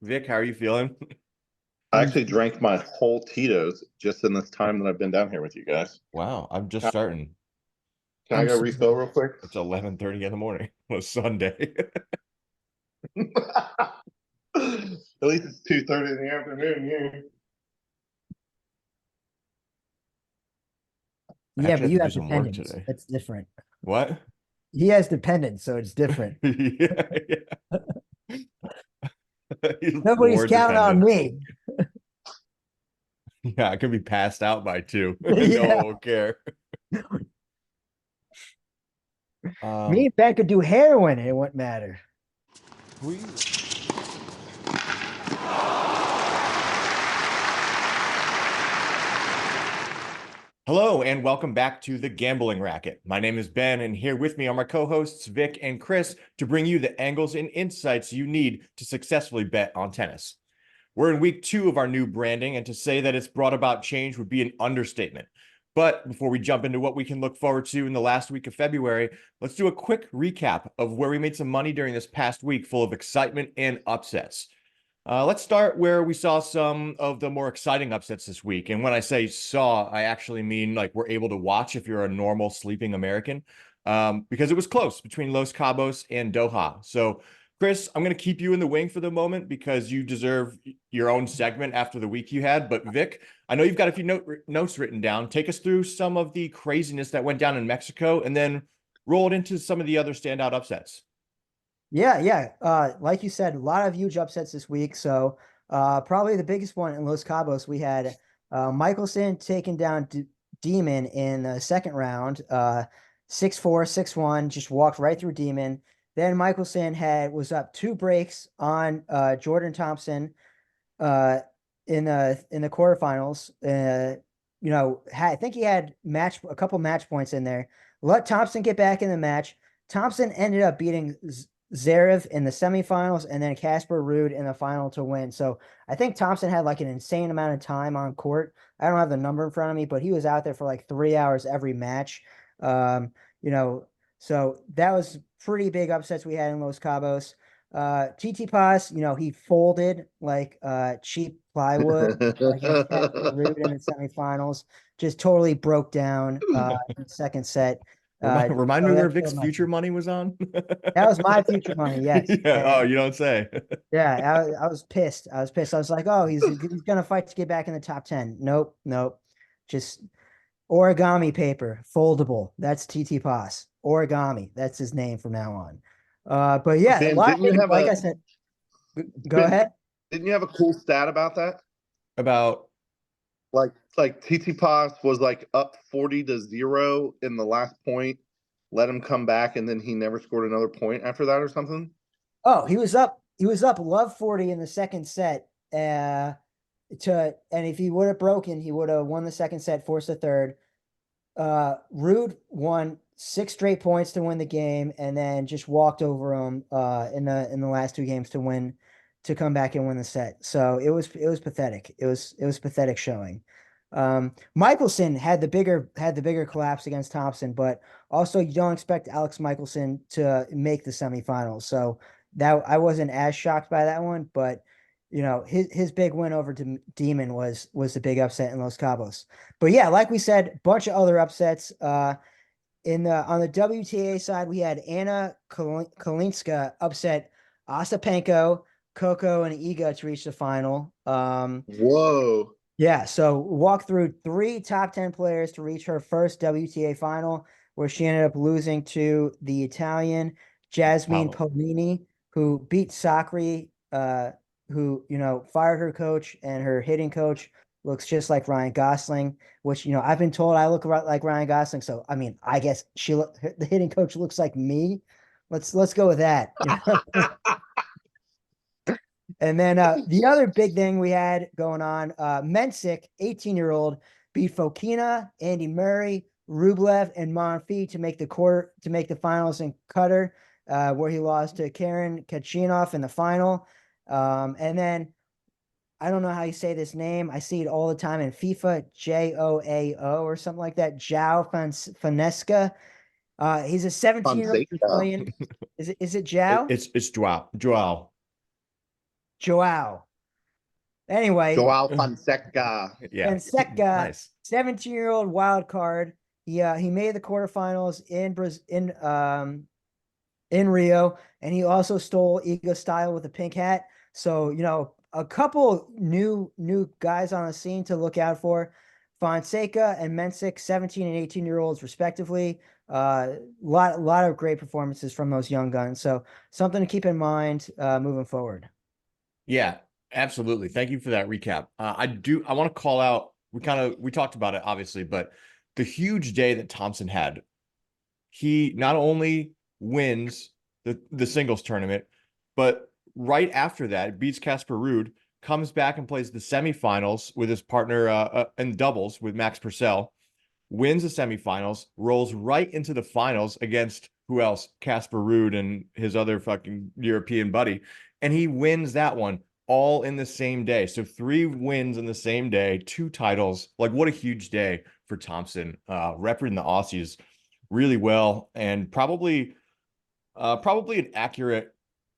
Vic, how are you feeling? I actually drank my whole Tito's just in this time that I've been down here with you guys. Wow, I'm just Can starting. can I I'm go so refill real quick? It's 11:30 in the morning on a Sunday. At least it's 2:30 in the afternoon here. I yeah, actually but have you to do have some work dependents. today. That's different. What? He has dependents, so it's different. Yeah, yeah. He's Nobody's war counting on dependent. me. Yeah, I could be passed out by 2. No Yeah. one will care. Me Um, and Ben could do heroin and it wouldn't matter. we Hello and welcome back to the Gambling Racket. My name is Ben, and here with me are my co-hosts Vic and Chris to bring you the angles and insights you need to successfully bet on tennis. We're in week 2 of our new branding, and to say that it's brought about change would be an understatement. But before we jump into what we can look forward to in the last week of February, let's do a quick recap of where we made some money during this past week full of excitement and upsets. Let's start where we saw some of the more exciting upsets this week. And when I say saw, I actually mean like we're able to watch if you're a normal sleeping American, because it was close between Los Cabos and Doha. So, Chris, I'm going to keep you in the wing for the moment because you deserve your own segment after the week you had. But Vic, I know you've got a few notes written down. Take us through some of the craziness that went down in Mexico and then roll it into some of the other standout upsets. Yeah. Like you said, a lot of huge upsets this week. So probably the biggest one in Los Cabos, we had Michelson taking down Demon in the second round, 6-4, 6-1, just walked right through Demon. Then Michelson was up 2 breaks on Jordan Thompson uh in the quarterfinals. I think he had a couple match points in there. Let Thompson get back in the match. Thompson ended up beating Zverev in the semifinals and then Casper Ruud in the final to win. So I think Thompson had like an insane amount of time on court. I don't have the number in front of me, but he was out there for like 3 hours every match. Um, you know, so that was pretty big upsets we had in Los Cabos. TT Paz, he folded like cheap plywood against Casper Ruud in the semifinals. Just totally broke down in the second set. Remind me So where that killed Vic's my future money was on. that was my future money, yes. Yeah. Oh, you don't say. Yeah, I was pissed. I was pissed. I was like, oh, he's gonna fight to get back in the top 10. Nope. Just origami paper, foldable. That's TT Paz. Origami. That's his name from now on. But yeah, a Ben, lot of big, like I said, go Ben, ahead. didn't you have a cool stat about that? About Like TT Paz was like up 40-0 in the last point, let him come back, and then he never scored another point after that or something. Oh, he was up love 40 in the second set. And if he would have broken, he would have won the second set, forced the third. Rude won 6 straight points to win the game, and then just walked over him in the last 2 games to come back and win the set. So it was pathetic. It was pathetic showing. Michelson had the bigger collapse against Thompson, but also you don't expect Alex Michelson to make the semifinals. So that I wasn't as shocked by that one, but his big win over Demon was the big upset in Los Cabos. But yeah, like we said, bunch of other upsets. On the WTA side, we had Anna Kalinska upset Ostapenko, Coco, and Iga to reach the final. Whoa. Yeah, so walk through 3 top 10 players to reach her first WTA final, where she ended up losing to the Italian Jasmine Paolo. Polini, who beat Sakri, who fired her coach, and her hitting coach looks just like Ryan Gosling, which I've been told I look like Ryan Gosling. So I mean, I guess the hitting coach looks like me. Let's go with that. And then the other big thing we had going on, Mensik, 18-year-old, beat Fokina, Andy Murray, Rublev, and Monfils to make the finals in Qatar, where he lost to Karen Kachanov in the final. And then I don't know how you say this name. I see it all the time in FIFA, Joao or something like that. Joao Fanesca. He's a 17-year-old Fonseca. Brazilian. Is it Joao? It's Joao. Joao. Joao. Anyway, Joao Fonseca. Yeah. Fonseca, Nice. 17-year-old wild card. He made the quarterfinals in Rio, and he also stole Ego style with a pink hat. So, a couple new guys on the scene to look out for. Fonseca and Mensick, 17 and 18-year-olds respectively. Lot of great performances from those young guns. So something to keep in mind moving forward. Yeah, absolutely. Thank you for that recap. I want to call out, we talked about it obviously, but the huge day that Thompson had, he not only wins the singles tournament, but right after that, beats Casper Ruud, comes back and plays the semifinals with his partner in doubles with Max Purcell, wins the semifinals, rolls right into the finals against who else? Casper Ruud and his other fucking European buddy. And he wins that one all in the same day. So 3 wins in the same day, 2 titles. Like, what a huge day for Thompson, representing the Aussies really well, and probably an accurate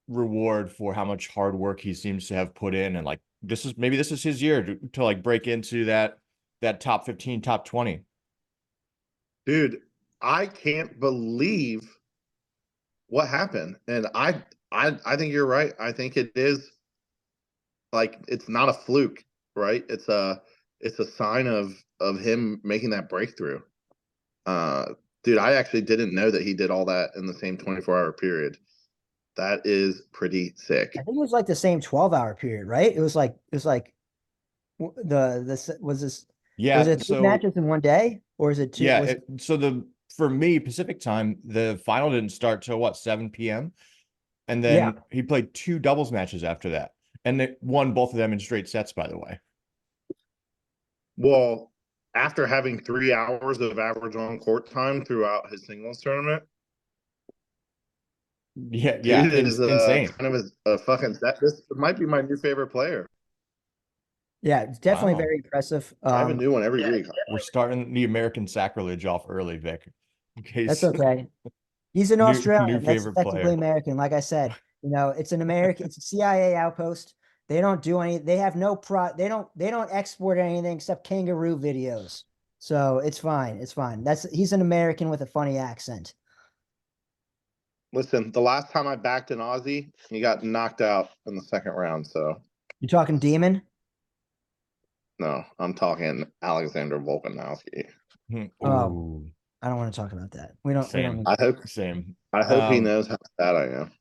reward for how much hard work he seems to have put in. And like, this is his year to like break into that top 15, top 20. Dude, I can't believe what happened. And I think you're right. I think it is like, it's not a fluke, right? It's a sign of him making that breakthrough. Dude, I actually didn't know that he did all that in the same 24-hour period. That is pretty sick. I think it was like the same 12-hour period, right? It was like Yeah, was it 3 so matches in one day, or is it two? yeah, for me, Pacific time, the final didn't start till what, 7 p.m. And then he played 2 doubles matches after that. And they won both of them in straight sets, by the way. Well, after having 3 hours of average on court time throughout his singles tournament, Yeah, dude is insane. kind of a fucking set. This might be my new favorite player. Yeah, it's definitely Wow. very impressive. I have a new one every week. We're starting the American sacrilege off early, Vic. In case That's okay. He's an new Australian. That's favorite effectively player. American. Like I said, it's an American. It's a CIA outpost. They don't do any. They have no They don't export anything except kangaroo videos. So it's fine. It's fine. He's an American with a funny accent. Listen, the last time I backed an Aussie, he got knocked out in the second round. So You talking Demon? no, I'm talking Alexander Volkanovski. Oh, Ooh, I don't want to talk about that. We don't. We same. don't. I hope Same. he knows how sad I am.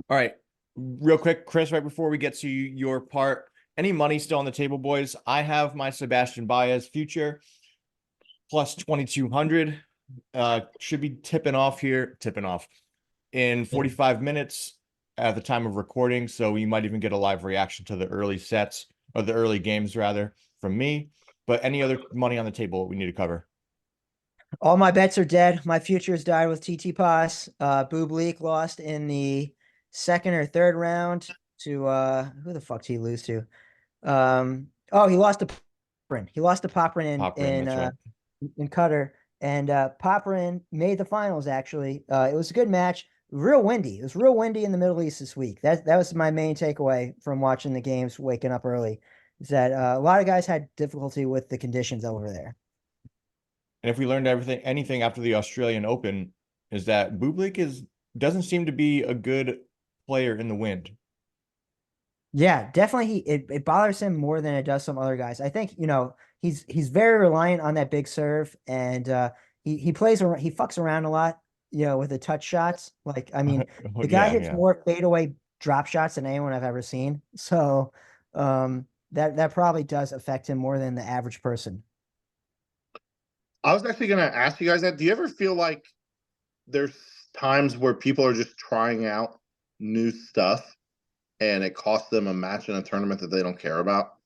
All right. Real quick, Chris, right before we get to your part, any money still on the table, boys? I have my Sebastian Baez future plus 2,200. Should be tipping off in 45 minutes at the time of recording. So you might even get a live reaction to the early sets, or the early games rather, from me. But any other money on the table we need to cover? All my bets are dead. My futures died with TT Pass. Bublik lost in the second or third round to who the fuck did he lose to? He lost to Popperin. He lost to Popperin That's right. in Qatar. And Popperin made the finals actually. It was a good match. Real windy. It was real windy in the Middle East this week. That was my main takeaway from watching the games, waking up early. Is that a lot of guys had difficulty with the conditions over there. And if we learned anything after the Australian Open, is that Bublik doesn't seem to be a good player in the wind. Yeah, definitely. It bothers him more than it does some other guys. I think, he's very reliant on that big serve, and he plays around, he fucks around a lot, with the touch shots. Like, I mean, the guy hits more fadeaway drop shots than anyone I've ever seen. So that probably does affect him more than the average person. I was actually going to ask you guys that. Do you ever feel like there's times where people are just trying out new stuff and it costs them a match in a tournament that they don't care about?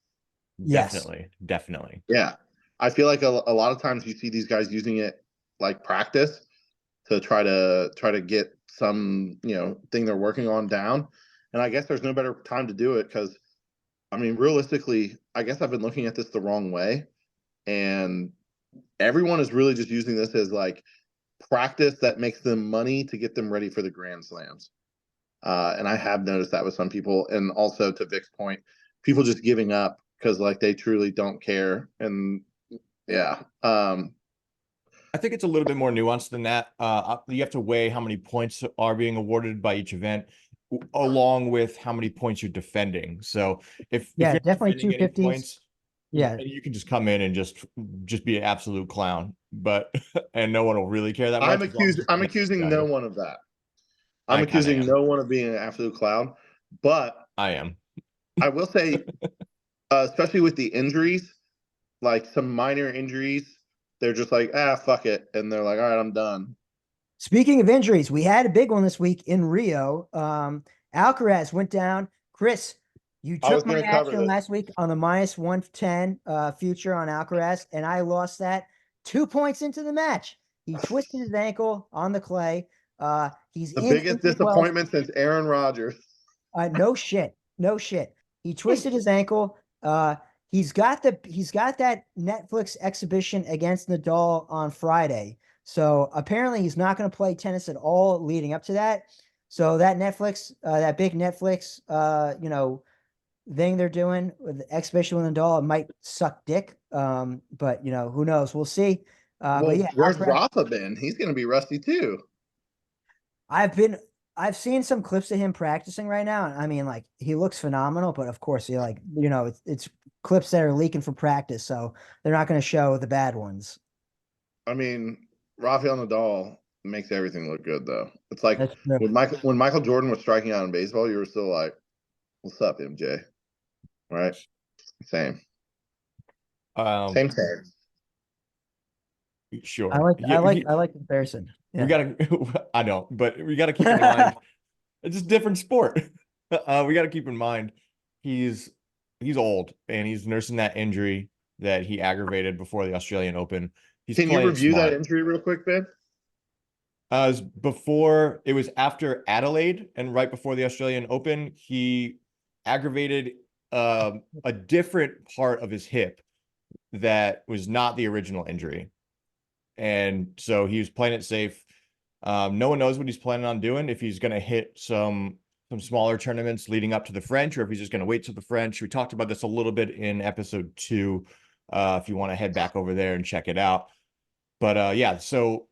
Yes. Definitely. Yeah. I feel like a lot of times you see these guys using it like practice to try to get some, thing they're working on down. And I guess there's no better time to do it because, I mean, realistically, I guess I've been looking at this the wrong way. And everyone is really just using this as like practice that makes them money to get them ready for the Grand Slams. And I have noticed that with some people, and also to Vic's point, people just giving up because like they truly don't care. And yeah, I think it's a little bit more nuanced than that. You have to weigh how many points are being awarded by each event, along with how many points you're defending. So if Yeah, you're definitely defending any 250s. points, Yeah. you can just come in and just be an absolute clown, but and no one will really care that much. I'm accusing no one of that. I'm I kind of accusing am. no one of being an absolute clown, but I am. I will say, especially with the injuries, like some minor injuries, they're just like, fuck it, and they're like, all right, I'm done. Speaking of injuries, we had a big one this week in Rio. Alcaraz went down. Chris, you I was took my going to cover action this. last week on the -110 future on Alcaraz, and I lost that 2 points into the match. He twisted his ankle on the clay. He's The in biggest Indian Wells. disappointment since Aaron Rodgers. No shit. No shit. He twisted his ankle. He's got that Netflix exhibition against Nadal on Friday. So apparently he's not going to play tennis at all leading up to that. So that big Netflix, thing they're doing with the exhibition with Nadal, it might suck dick. But who knows? We'll see. But yeah, Where's Rafa been? He's going to be rusty too. I've seen some clips of him practicing right now. And I mean, like, he looks phenomenal, but of course, you're like, it's clips that are leaking from practice. So they're not going to show the bad ones. I mean, Rafael Nadal makes everything look good, though. It's like That's true. when Michael Jordan was striking out in baseball, you were still like, "What's up, MJ?" Right? Same. Same. Sure. I like the comparison. Yeah. We gotta, I know, but we gotta keep in mind, it's just a different sport. We gotta keep in mind, he's old and he's nursing that injury that he aggravated before the Australian Open. He's Can you playing review smart. that injury real quick, Ben? It was after Adelaide and right before the Australian Open, he aggravated a different part of his hip that was not the original injury. And so he was playing it safe. No one knows what he's planning on doing, if he's going to hit some smaller tournaments leading up to the French, or if he's just going to wait till the French. We talked about this a little bit in episode 2. If you want to head back over there and check it out. But yeah, so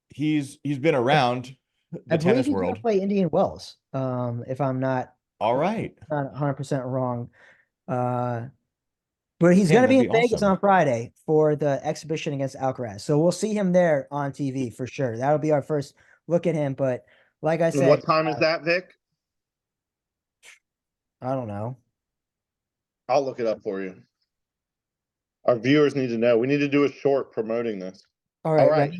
he's been around the tennis he's going world. to play Indian Wells. If I'm not All right, not 100% wrong. But he's Man, going to be that'd in be Vegas awesome. on Friday for the exhibition against Alcaraz. So we'll see him there on TV for sure. That'll be our first look at him. But like I And said, what time is that, Vic? I don't know. I'll look it up for you. Our viewers need to know. We need to do a short promoting this. All All right. right.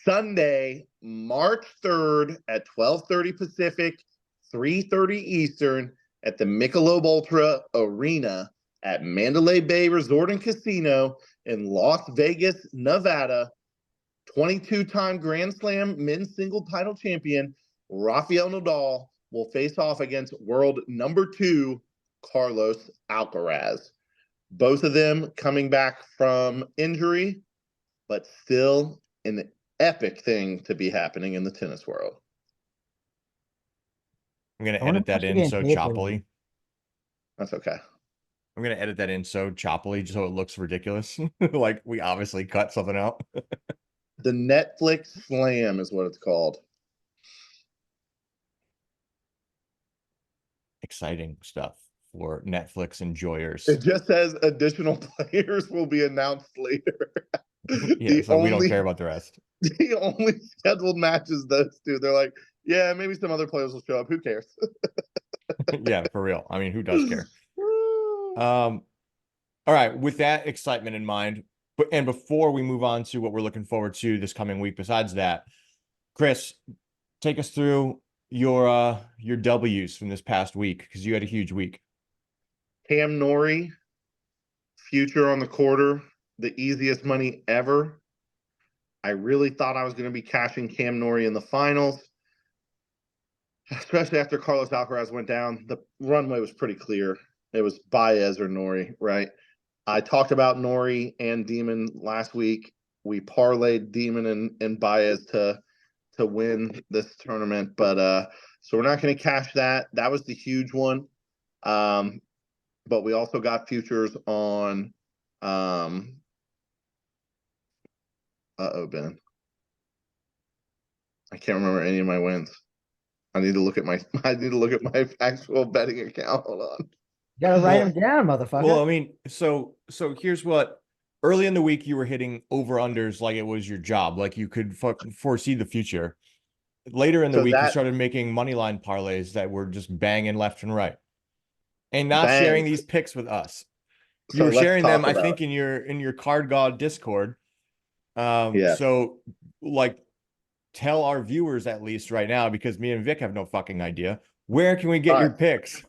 Sunday, March 3rd at 12:30 Pacific, 3:30 Eastern at the Michelob Ultra Arena at Mandalay Bay Resort and Casino in Las Vegas, Nevada. 22-time Grand Slam men's single title champion Rafael Nadal will face off against world number 2 Carlos Alcaraz. Both of them coming back from injury, but still an epic thing to be happening in the tennis world. I'm going to edit that in so choppily. That's okay. I'm going to edit that in so choppily just so it looks ridiculous. Like we obviously cut something out. The Netflix Slam is what it's called. Exciting stuff for Netflix enjoyers. It just says additional players will be announced later. Yeah, so we don't care about the rest. The only scheduled matches those two. They're like, yeah, maybe some other players will show up. Who cares? Yeah, for real. I mean, who does care? All right, with that excitement in mind, and before we move on to what we're looking forward to this coming week, besides that, Chris, take us through your W's from this past week, because you had a huge week. Cam Norrie, future on the quarter, the easiest money ever. I really thought I was going to be cashing Cam Norrie in the finals, especially after Carlos Alcaraz went down. The runway was pretty clear. It was Baez or Norrie, right? I talked about Norrie and Demon last week. We parlayed Demon and Baez to to win this tournament, but so we're not going to cash that. That was the huge one. But we also got futures on Ben. I can't remember any of my wins. I need to look at my actual betting account. Hold on. You gotta write them down, motherfucker. Well, I mean, so here's what. Early in the week, you were hitting over-unders like it was your job, like you could foresee the future. Later in the week, you started making money line parlays that were just banging left and right, and not sharing these picks with us. You were sharing them, I think, in your Card God Discord. Yeah. So, like, tell our viewers at least right now, because me and Vic have no fucking idea. Where can we get your picks?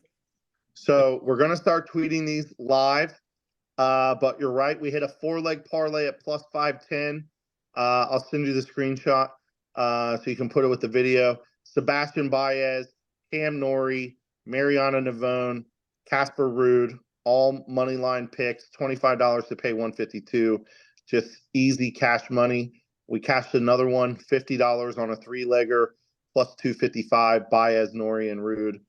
So we're gonna start tweeting these live. But you're right. We hit a 4-leg parlay at plus 510. I'll send you the screenshot so you can put it with the video. Sebastian Baez, Cam Norrie, Mariana Navone, Casper Ruud, all money line picks. $25 to pay $152. Just easy cash money. We cashed another one, $50 on a 3-legger, plus $255. Baez, Norrie, and Ruud.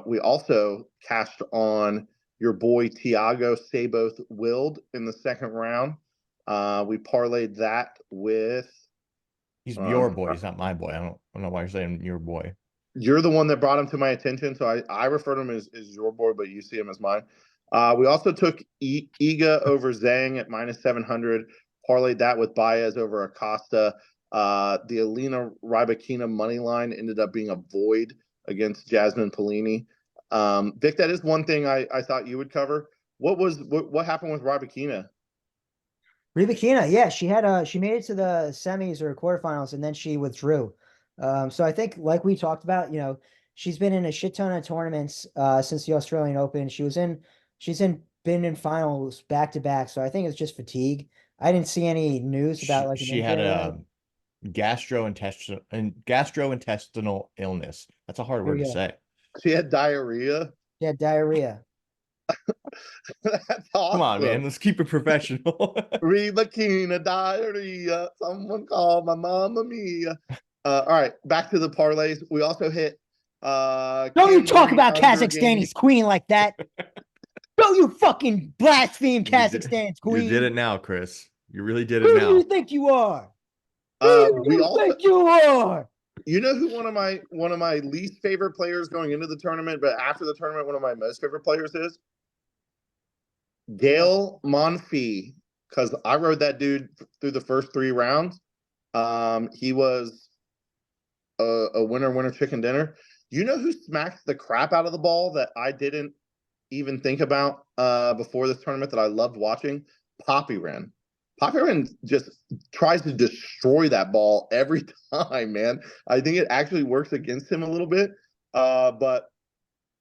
We also cashed on your boy Tiago Saboth Wild in the second round. We parlayed that with. He's your boy. He's not my boy. I don't know why you're saying your boy. You're the one that brought him to my attention, so I refer to him as your boy, but you see him as mine. We also took Iga over Zhang at minus 700. Parlayed that with Baez over Acosta. The Alina Rybakina money line ended up being a void against Jasmine Polini. Vic, that is one thing I thought you would cover. What happened with Rybakina? Rybakina, yeah, she made it to the semis or quarterfinals, and then she withdrew. So I think, like we talked about, she's been in a shit ton of tournaments since the Australian Open. Been in finals back to back. So I think it's just fatigue. I didn't see any news about like she had a gastrointestinal illness. That's a hard word to say. She had diarrhea. Yeah, diarrhea. That's awesome. Come on, man. Let's keep it professional. Rybakina diarrhea. Someone call my mama mia. All right, back to the parlays. We also hit. Don't you talk about Kazakhstan's queen like that. Don't you fucking blaspheme Kazakhstan's queen. You did it now, Chris. You really did it Who now. do you think you are? Think you are? You know who one of my least favorite players going into the tournament, but after the tournament, one of my most favorite players is Gael Monfils, because I rode that dude through the first 3 rounds. He was a winner chicken dinner. You know who smacked the crap out of the ball that I didn't even think about before this tournament that I loved watching? Poppy Wren. Poppy Wren just tries to destroy that ball every time, man. I think it actually works against him a little bit. But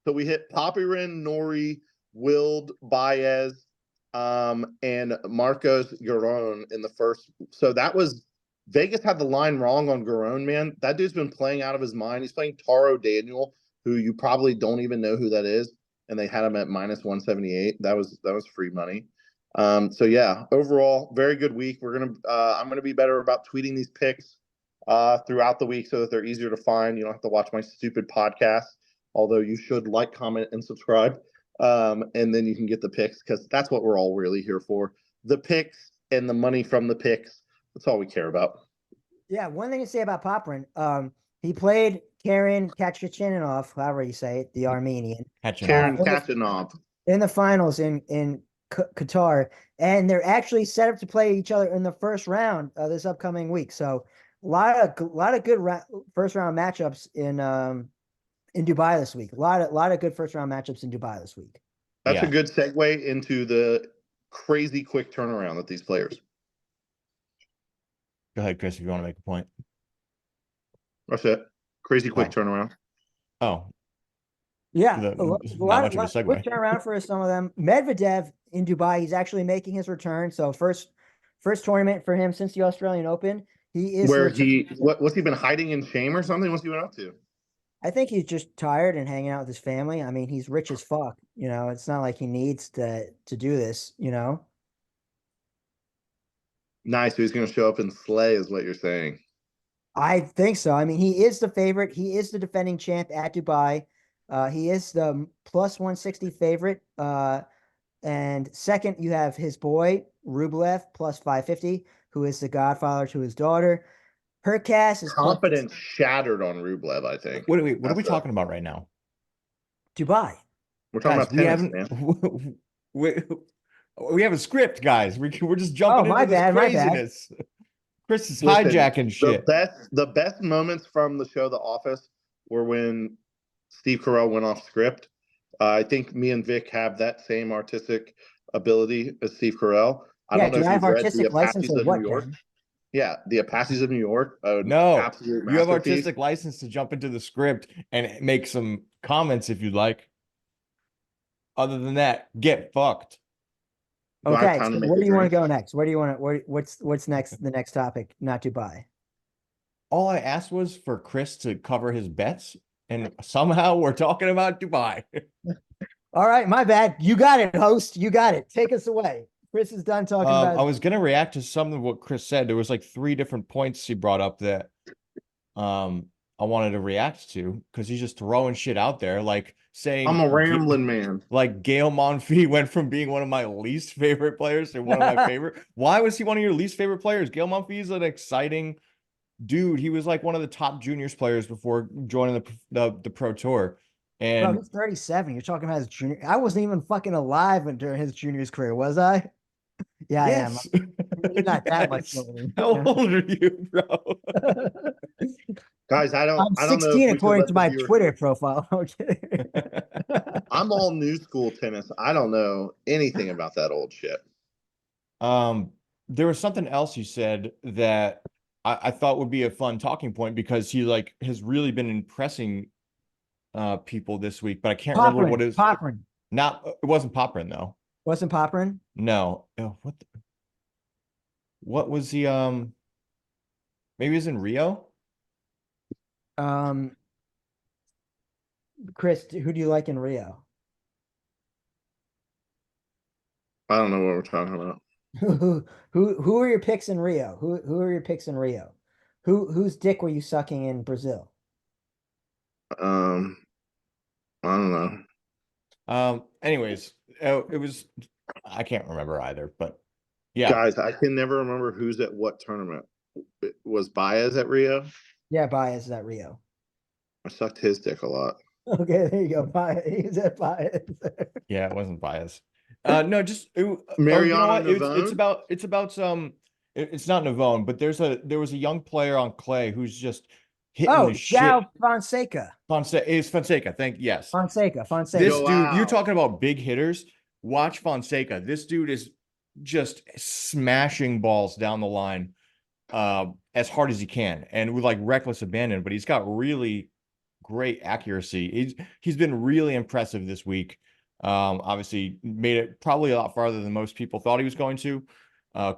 so we hit Poppy Wren, Norrie, Wild, Baez, and Marcos Giron in the first. So that was Vegas had the line wrong on Giron, man. That dude's been playing out of his mind. He's playing Taro Daniel, who you probably don't even know who that is, and they had him at minus 178. That was free money. So yeah, overall, very good week. I'm gonna be better about tweeting these picks throughout the week so that they're easier to find. You don't have to watch my stupid podcast, although you should like, comment, and subscribe. And then you can get the picks, because that's what we're all really here for. The picks and the money from the picks. That's all we care about. Yeah, one thing to say about Poprin, he played Karen Khachanov, however you say it, the Armenian. Karen Khachanov. In the finals in Qatar, and they're actually set up to play each other in the first round this upcoming week. So a lot of good first round matchups in Dubai this week. A lot of good first round matchups in Dubai this week. That's a good segue into the crazy quick turnaround that these players. Go ahead, Chris, if you want to make a point. That's it. Crazy quick turnaround. Oh. Yeah, not much of a segue. Quick turnaround for some of them. Medvedev in Dubai, he's actually making his return. So first tournament for him since the Australian Open. He is what's he been hiding in shame or something? What's he been up to? I think he's just tired and hanging out with his family. I mean, he's rich as fuck. It's not like he needs to do this. Nice. So he's going to show up and slay, is what you're saying. I think so. I mean, he is the favorite. He is the defending champ at Dubai. He is the plus 160 favorite. And second, you have his boy, Rublev, plus 550, who is the godfather to his daughter. Hurkacz is plus Confidence shattered on Rublev, I think. What are we That's talking about right now? Dubai. We're talking Guys, about we tennis, haven't man. we have a script, guys. We're just jumping my into this bad, my bad. craziness. Chris is Listen, hijacking shit. The best moments from the show The Office were when Steve Carell went off script. I think me and Vic have that same artistic ability as Steve Carell. I Yeah, don't know do if I you've have read The artistic license Apaches or of New what, York. Ben? Yeah, The Apaches of New York, an No, absolute you have masterpiece. artistic license to jump into the script and make some comments if you'd like. Other than that, get fucked. Do I have Okay, time so to make where a do you want to drink? go next? Where do you want to? What's next? The next topic, not Dubai. All I asked was for Chris to cover his bets, and somehow we're talking about Dubai. All right, my bad. You got it, host. You got it. Take us away. Chris is done talking about. I was gonna react to some of what Chris said. There was like 3 different points he brought up that I wanted to react to because he's just throwing shit out there, like saying I'm a rambling man. like Gael Monfils went from being one of my least favorite players to one of my favorite. Why was he one of your least favorite players? Gael Monfils is an exciting dude. He was like one of the top juniors players before joining the pro tour. Bro, And he's 37. You're talking about his junior. I wasn't even fucking alive during his junior's career, was I? Yeah, yes, I am. You're not that much yes. older. How old are you, bro? Guys, I I'm don't know if 16 we should according let to the my viewers. Twitter profile. I'm kidding. I'm all new school tennis. I don't know anything about that old shit. There was something else you said that I thought would be a fun talking point because he like has really been impressing people this week, but I can't remember what it was. Popperin. Not it wasn't Popperin though. Wasn't Popperin? No. Oh, what was the maybe it was in Rio? Chris, who do you like in Rio? I don't know what we're talking about. Who are your picks in Rio? Who are your picks in Rio? Whose dick were you sucking in Brazil? I don't know. Anyways, it was I can't remember either, but yeah. Guys, I can never remember who's at what tournament. Was Baez at Rio? Yeah, Baez is at Rio. I sucked his dick a lot. Okay, there you go. Baez. He's at Baez. Yeah, it wasn't biased. No, just you know Mariano what? It's Navone? about it's not Navone, but there was a young player on clay who's just hitting Oh, the shit. João Fonseca. Fonseca. Fonseca. This Joao. dude, you're talking about big hitters. Watch Fonseca. This dude is just smashing balls down the line as hard as he can and with like reckless abandon, but he's got really great accuracy. He's been really impressive this week. Obviously made it probably a lot farther than most people thought he was going to.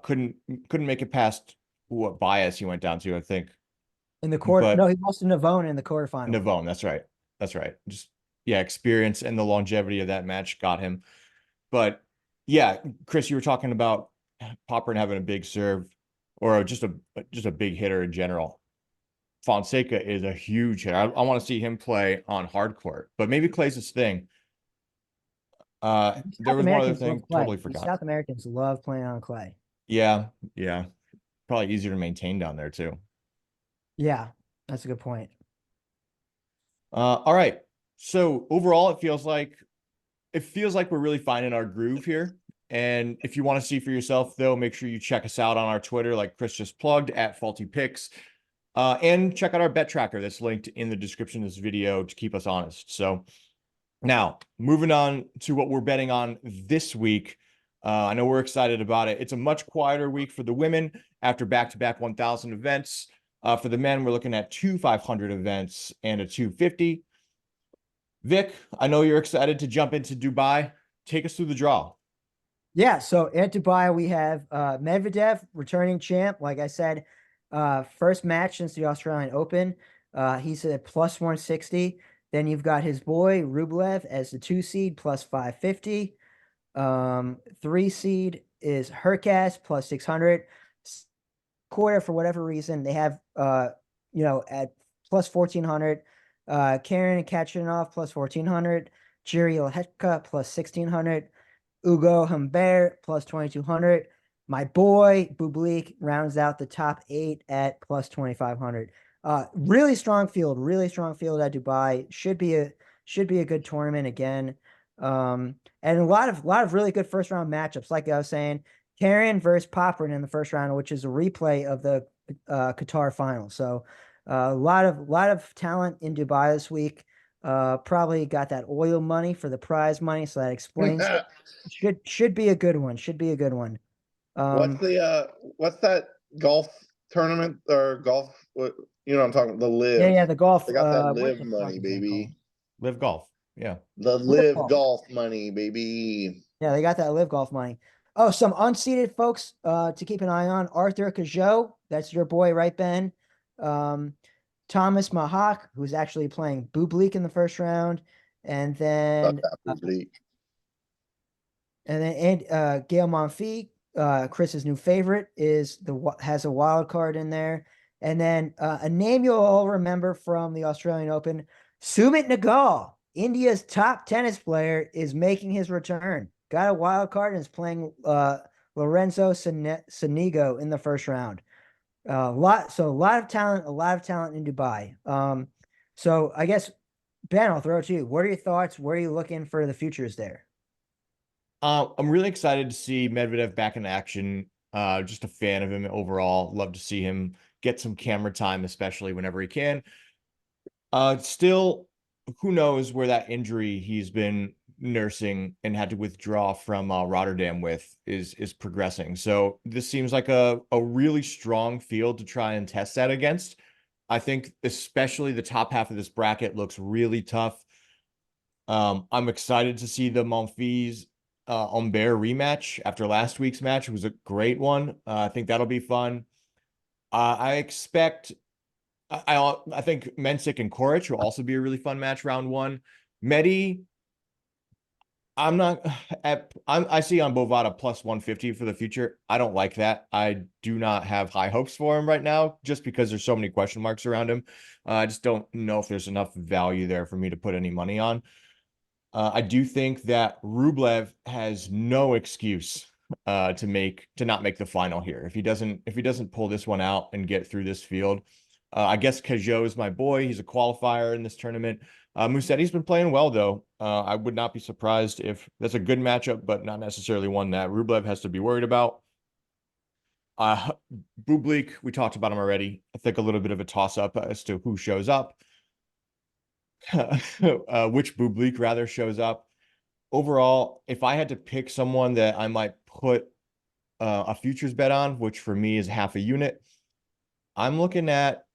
Couldn't make it past what bias he went down to, I think. In the quarter, But no, he lost to Navone in the quarterfinal. Navone, that's right. That's right. Just yeah, experience and the longevity of that match got him. But yeah, Chris, you were talking about Popper having a big serve or just a big hitter in general. Fonseca is a huge hitter. I want to see him play on hard court, but maybe clay's his thing. There was one other thing, totally forgot. South Americans love playing on clay. Yeah. Probably easier to maintain down there too. Yeah, that's a good point. All right. So overall, it feels like we're really finding our groove here. And if you want to see for yourself, though, make sure you check us out on our Twitter, like Chris just plugged, at Faulty Picks. And check out our bet tracker that's linked in the description of this video to keep us honest. So now moving on to what we're betting on this week. I know we're excited about it. It's a much quieter week for the women after back-to-back 1,000 events. For the men, we're looking at 2 500 events and a 250. Vic, I know you're excited to jump into Dubai. Take us through the draw. Yeah, so at Dubai, we have Medvedev, returning champ. Like I said, first match since the Australian Open. He's at plus 160. Then you've got his boy, Rublev, as the 2 seed, plus 550. 3 seed is Hurkacz, plus 600. Quarter, for whatever reason, they have at plus 1,400. Karen Kachanov plus 1,400. Jiri Lehetka plus 1,600. Ugo Humbert plus 2,200. My boy Bublik rounds out the top 8 at plus 2,500. Really strong field at Dubai. Should be a good tournament again. And a lot of really good first round matchups. Like I was saying, Karen versus Popperin in the first round, which is a replay of the Qatar final. So a lot of talent in Dubai this week. Probably got that oil money for the prize money, so that explains it. Should be a good one. What's that golf tournament or golf? What I'm talking about, the live. Yeah, the golf. They got that What live the fuck money, is that called? baby. Live golf. Yeah. The Live live golf money, baby. Yeah, they got that live golf money. Oh, some unseeded folks to keep an eye on. Arthur Cajot, that's your boy, right, Ben? Thomas Mahak, who's actually playing Bublik in the first round, and then Gail Monfils, Chris's new favorite, has a wild card in there, and then a name you'll all remember from the Australian Open, Sumit Nagal, India's top tennis player, is making his return. Got a wild card and is playing Lorenzo Sonego in the first round. A lot of talent in Dubai. So I guess, Ben, I'll throw it to you. What are your thoughts? Where are you looking for the futures there? I'm really excited to see Medvedev back in action. Just a fan of him overall. Love to see him get some camera time, especially whenever he can. Still, who knows where that injury he's been nursing and had to withdraw from Rotterdam with is progressing. So this seems like a really strong field to try and test that against. I think especially the top half of this bracket looks really tough. I'm excited to see the Monfils Humbert rematch after last week's match. It was a great one. I think that'll be fun. I expect I think Mensik and Koric will also be a really fun match round one. Medi, I see on Bovada plus 150 for the future. I don't like that. I do not have high hopes for him right now just because there's so many question marks around him. I just don't know if there's enough value there for me to put any money on. I do think that Rublev has no excuse to not make the final here. If he doesn't pull this one out and get through this field, I guess Cajot is my boy. He's a qualifier in this tournament. Musetti's been playing well though. I would not be surprised if that's a good matchup, but not necessarily one that Rublev has to be worried about. Bublik, we talked about him already. I think a little bit of a toss up as to who shows up. Which Bublik rather shows up. Overall, if I had to pick someone that I might put a futures bet on, which for me is half a unit, I'm looking at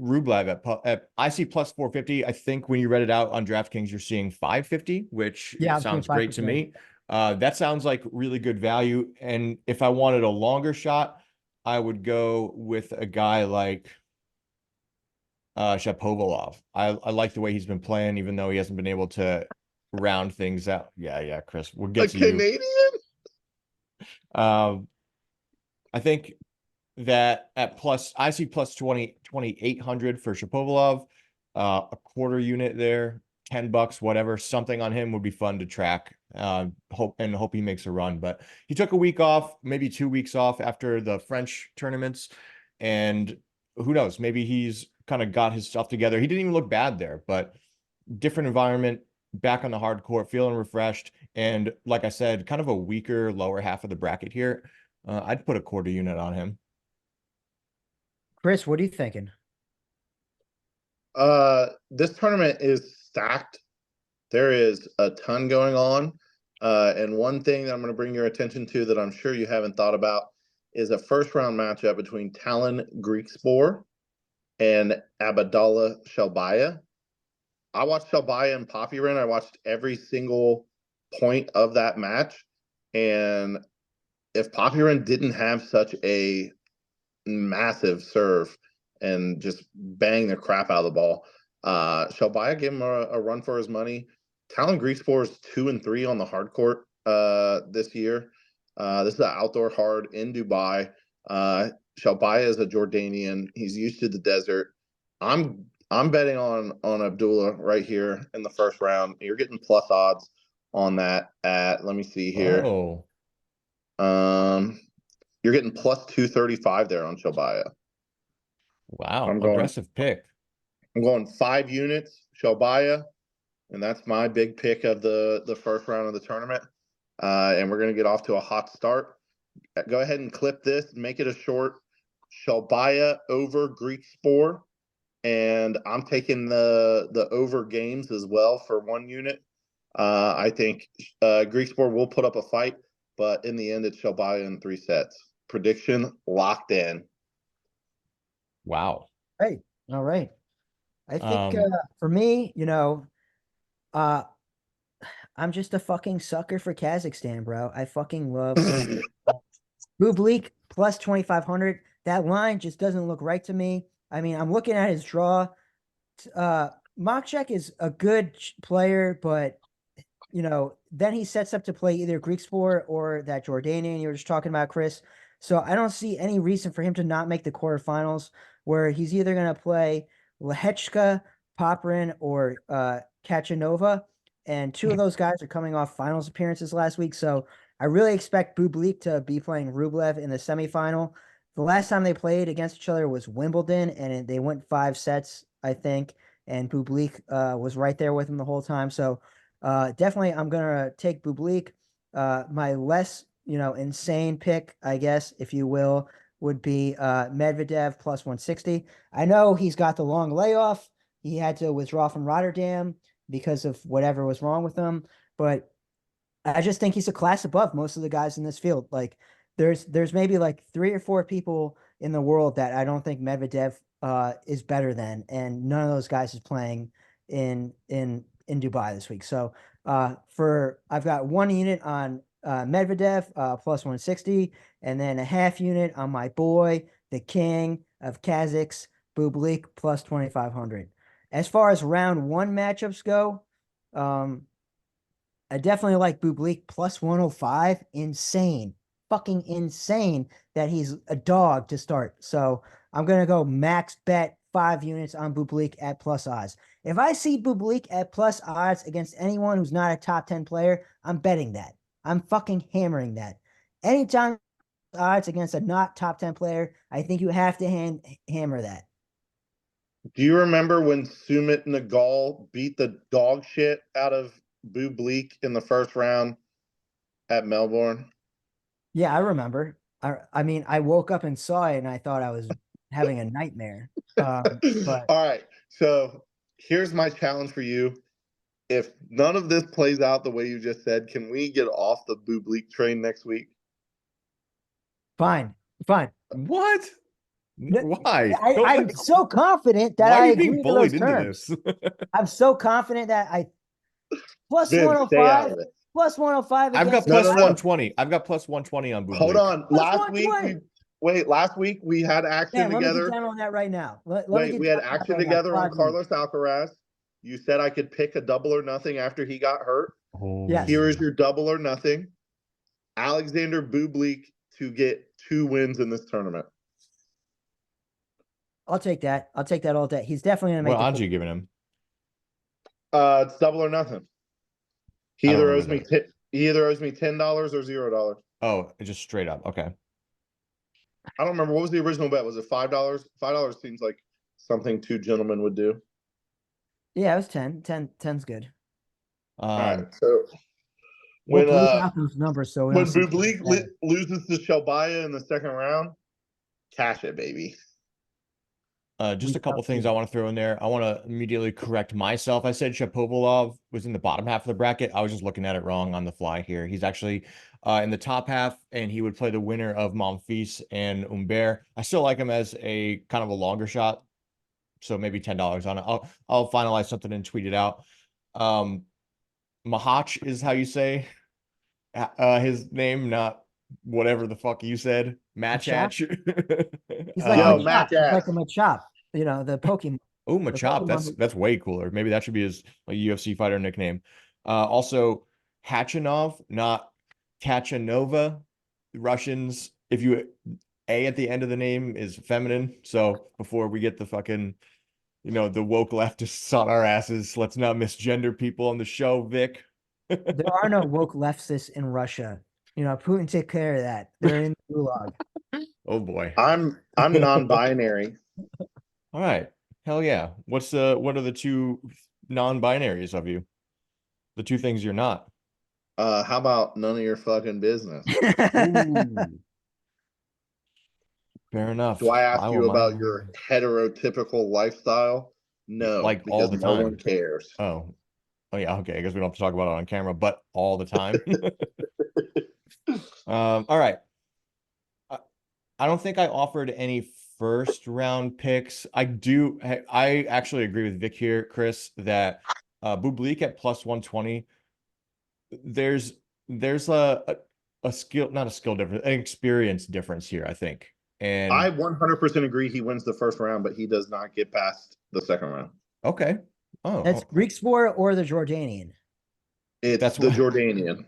Rublev at I see plus 450. I think when you read it out on DraftKings, you're seeing 550, which sounds great to me. That sounds like really good value. And if I wanted a longer shot, I would go with a guy like Shapovalov. I like the way he's been playing, even though he hasn't been able to round things out. Yeah, Chris, we'll get to Canadian? I think that I see plus 2,800 for Shapovalov, a quarter unit there, $10, whatever, something on him would be fun to track. Hope he makes a run. But he took a week off, maybe 2 weeks off after the French tournaments, and who knows, maybe he's kind of got his stuff together. He didn't even look bad there, but different environment, back on the hard court, feeling refreshed. And like I said, kind of a weaker lower half of the bracket here. I'd put a quarter unit on him. Chris, what are you thinking? This tournament is stacked. There is a ton going on. And one thing that I'm going to bring your attention to that I'm sure you haven't thought about is a first round matchup between Talon Griekspoor and Abdallah Shelbayeh. I watched Shelbayeh and Popyrin. I watched every single point of that match. And if Popyrin didn't have such a massive serve and just bang the crap out of the ball, Shelbayeh gave him a run for his money. Talon Griekspoor is 2-3 on the hard court this year. This is an outdoor hard in Dubai. Shelbaya is a Jordanian. He's used to the desert. I'm betting on Abdullah right here in the first round. You're getting plus odds on that at, let me see here. Oh, You're getting plus 235 there on Shelbaya. wow. I'm going Aggressive pick. 5 units, Shelbaya, and that's my big pick of the first round of the tournament. And we're gonna get off to a hot start. Go ahead and clip this and make it a short. Shelbaya over Greek Spore. And I'm taking the over games as well for 1 unit. I think Greek Sport will put up a fight, but in the end, it's Shelbaya in 3 sets. Prediction locked in. Wow. Right. All right. I think Um, for me, I'm just a fucking sucker for Kazakhstan, bro. I fucking love Bublik plus 2,500. That line just doesn't look right to me. I mean, I'm looking at his draw. Makchek is a good player, but then he sets up to play either Greek Sport or that Jordanian you were just talking about, Chris. So I don't see any reason for him to not make the quarterfinals, where he's either going to play Lehechka, Poprin, or Kachanova. And 2 of those guys are coming off finals appearances last week. So I really expect Bublik to be playing Rublev in the semifinal. The last time they played against each other was Wimbledon, and they went 5 sets, I think. And Bublik was right there with him the whole time. So definitely, I'm gonna take Bublik. My less, insane pick, I guess, if you will, would be Medvedev plus 160. I know he's got the long layoff. He had to withdraw from Rotterdam because of whatever was wrong with him, but I just think he's a class above most of the guys in this field. Like, there's maybe like 3 or 4 people in the world that I don't think Medvedev is better than, and none of those guys is playing in Dubai this week. So I've got 1 unit on Medvedev plus 160, and then a half unit on my boy, the king of Kazakhs, Bublik plus 2,500. As far as round 1 matchups go, I definitely like Bublik plus 105. Insane. Fucking insane that he's a dog to start. So I'm going to go max bet 5 units on Bublik at plus odds. If I see Bublik at plus odds against anyone who's not a top 10 player, I'm betting that. I'm fucking hammering that. Anytime odds against a not top 10 player, I think you have to hammer that. Do you remember when Sumit Nagal beat the dog shit out of Bublik in the first round at Melbourne? Yeah, I remember. I mean, I woke up and saw it, and I thought I was having a nightmare. But All right. So here's my challenge for you. If none of this plays out the way you just said, can we get off the Bublik train next week? fine. what? No, Why? I'm so confident that Why are I you being agree to bullied those into terms. this? I'm so confident that I plus Vince, stay out 105, of it. plus 105 I've got against plus No. 120. I've got plus 120 on Bublik. Hold on. Plus Last week we had action Man, let me get together. down on that right now. We had action together on 5 minutes. Carlos Alcaraz. You said I could pick a double or nothing after he got hurt. Oh. Yes. Here is your double or nothing. Alexander Bublik to get 2 wins in this tournament. I'll take that. I'll take that all day. He's definitely going to make What odds the are you giving him? It's double or nothing. He I don't either owes remember me $10 or $0. Oh, just straight up. Okay. I don't remember. What was the original bet? Was it $5? $5 seems like something 2 gentlemen would do. Yeah, it was 10. 10's good. All right. So when We'll bleep out those numbers so we when don't see Bublik loses to Shelbaya in the second round, cash it, baby. Just a couple things I want to throw in there. I want to immediately correct myself. I said Shapovalov was in the bottom half of the bracket. I was just looking at it wrong on the fly here. He's actually in the top half, and he would play the winner of Monfils and Humbert. I still like him as a kind of a longer shot, so maybe $10 on it. I'll finalize something and tweet it out. Mahach is how you say his name, not whatever the fuck you said. Match hatch. He's like Yo, Machop. Matt He's like a Machop, the Pokemon. Oh, Machop. That's way cooler. Maybe that should be his like UFC fighter nickname. Also Hachanov, not Kachanova. Russians, if you A at the end of the name is feminine. So before we get the fucking, the woke leftists on our asses, let's not misgender people on the show, Vic. There are no woke leftists in Russia. Putin took care of that. They're in the gulag. Oh boy. I'm non-binary. All right. Hell yeah. What are the two non-binaries of you? The two things you're not. How about none of your fucking business? Ooh. Fair enough. Do I ask you about mind. your heterotypical lifestyle? No, Like all because the no time. one cares. Oh yeah. Okay. I guess we don't have to talk about it on camera, but all the time. All right. I don't think I offered any first round picks. I actually agree with Vic here, Chris, that Bublik at plus 120, there's a skill, not a skill difference, an experience difference here, I think. And I 100% agree he wins the first round, but he does not get past the second round. okay. That's Greek sport or the Jordanian? That's the Jordanian.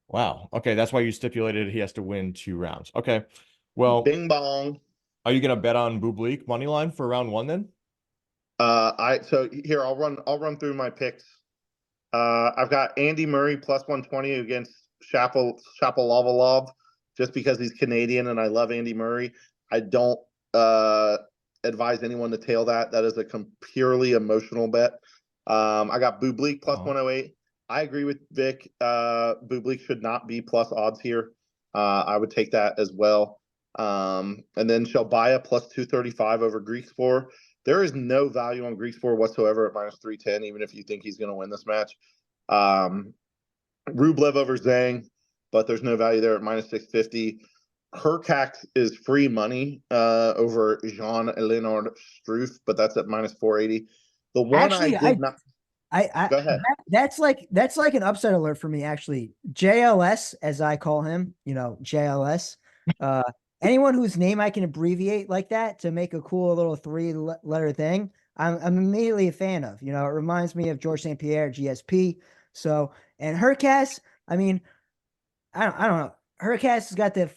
Wow. Okay, that's why you stipulated he has to win 2 rounds. Okay. Well, bing bong. Are you gonna bet on Bublik money line for round 1 then? So here I'll run through my picks. I've got Andy Murray plus 120 against Shapovalov, just because he's Canadian and I love Andy Murray. I don't advise anyone to tail that. That is a purely emotional bet. I got Bublik plus 108. I agree with Vic. Bublik should not be plus odds here. I would take that as well. And then Shelbaya plus 235 over Greek Sport. There is no value on Greek Sport whatsoever at minus 310, even if you think he's going to win this match. Rublev over Zhang, but there's no value there at minus 650. Hercax is free money over Jean-Léonard Struff, but that's at minus 480. The one Go ahead. That's like an upset alert for me, actually. JLS, as I call him, JLS. Anyone whose name I can abbreviate like that to make a cool little 3-letter thing, I'm immediately a fan of. It reminds me of George St. Pierre, GSP. So, and Hercas, I mean, I don't know. Hercas has got the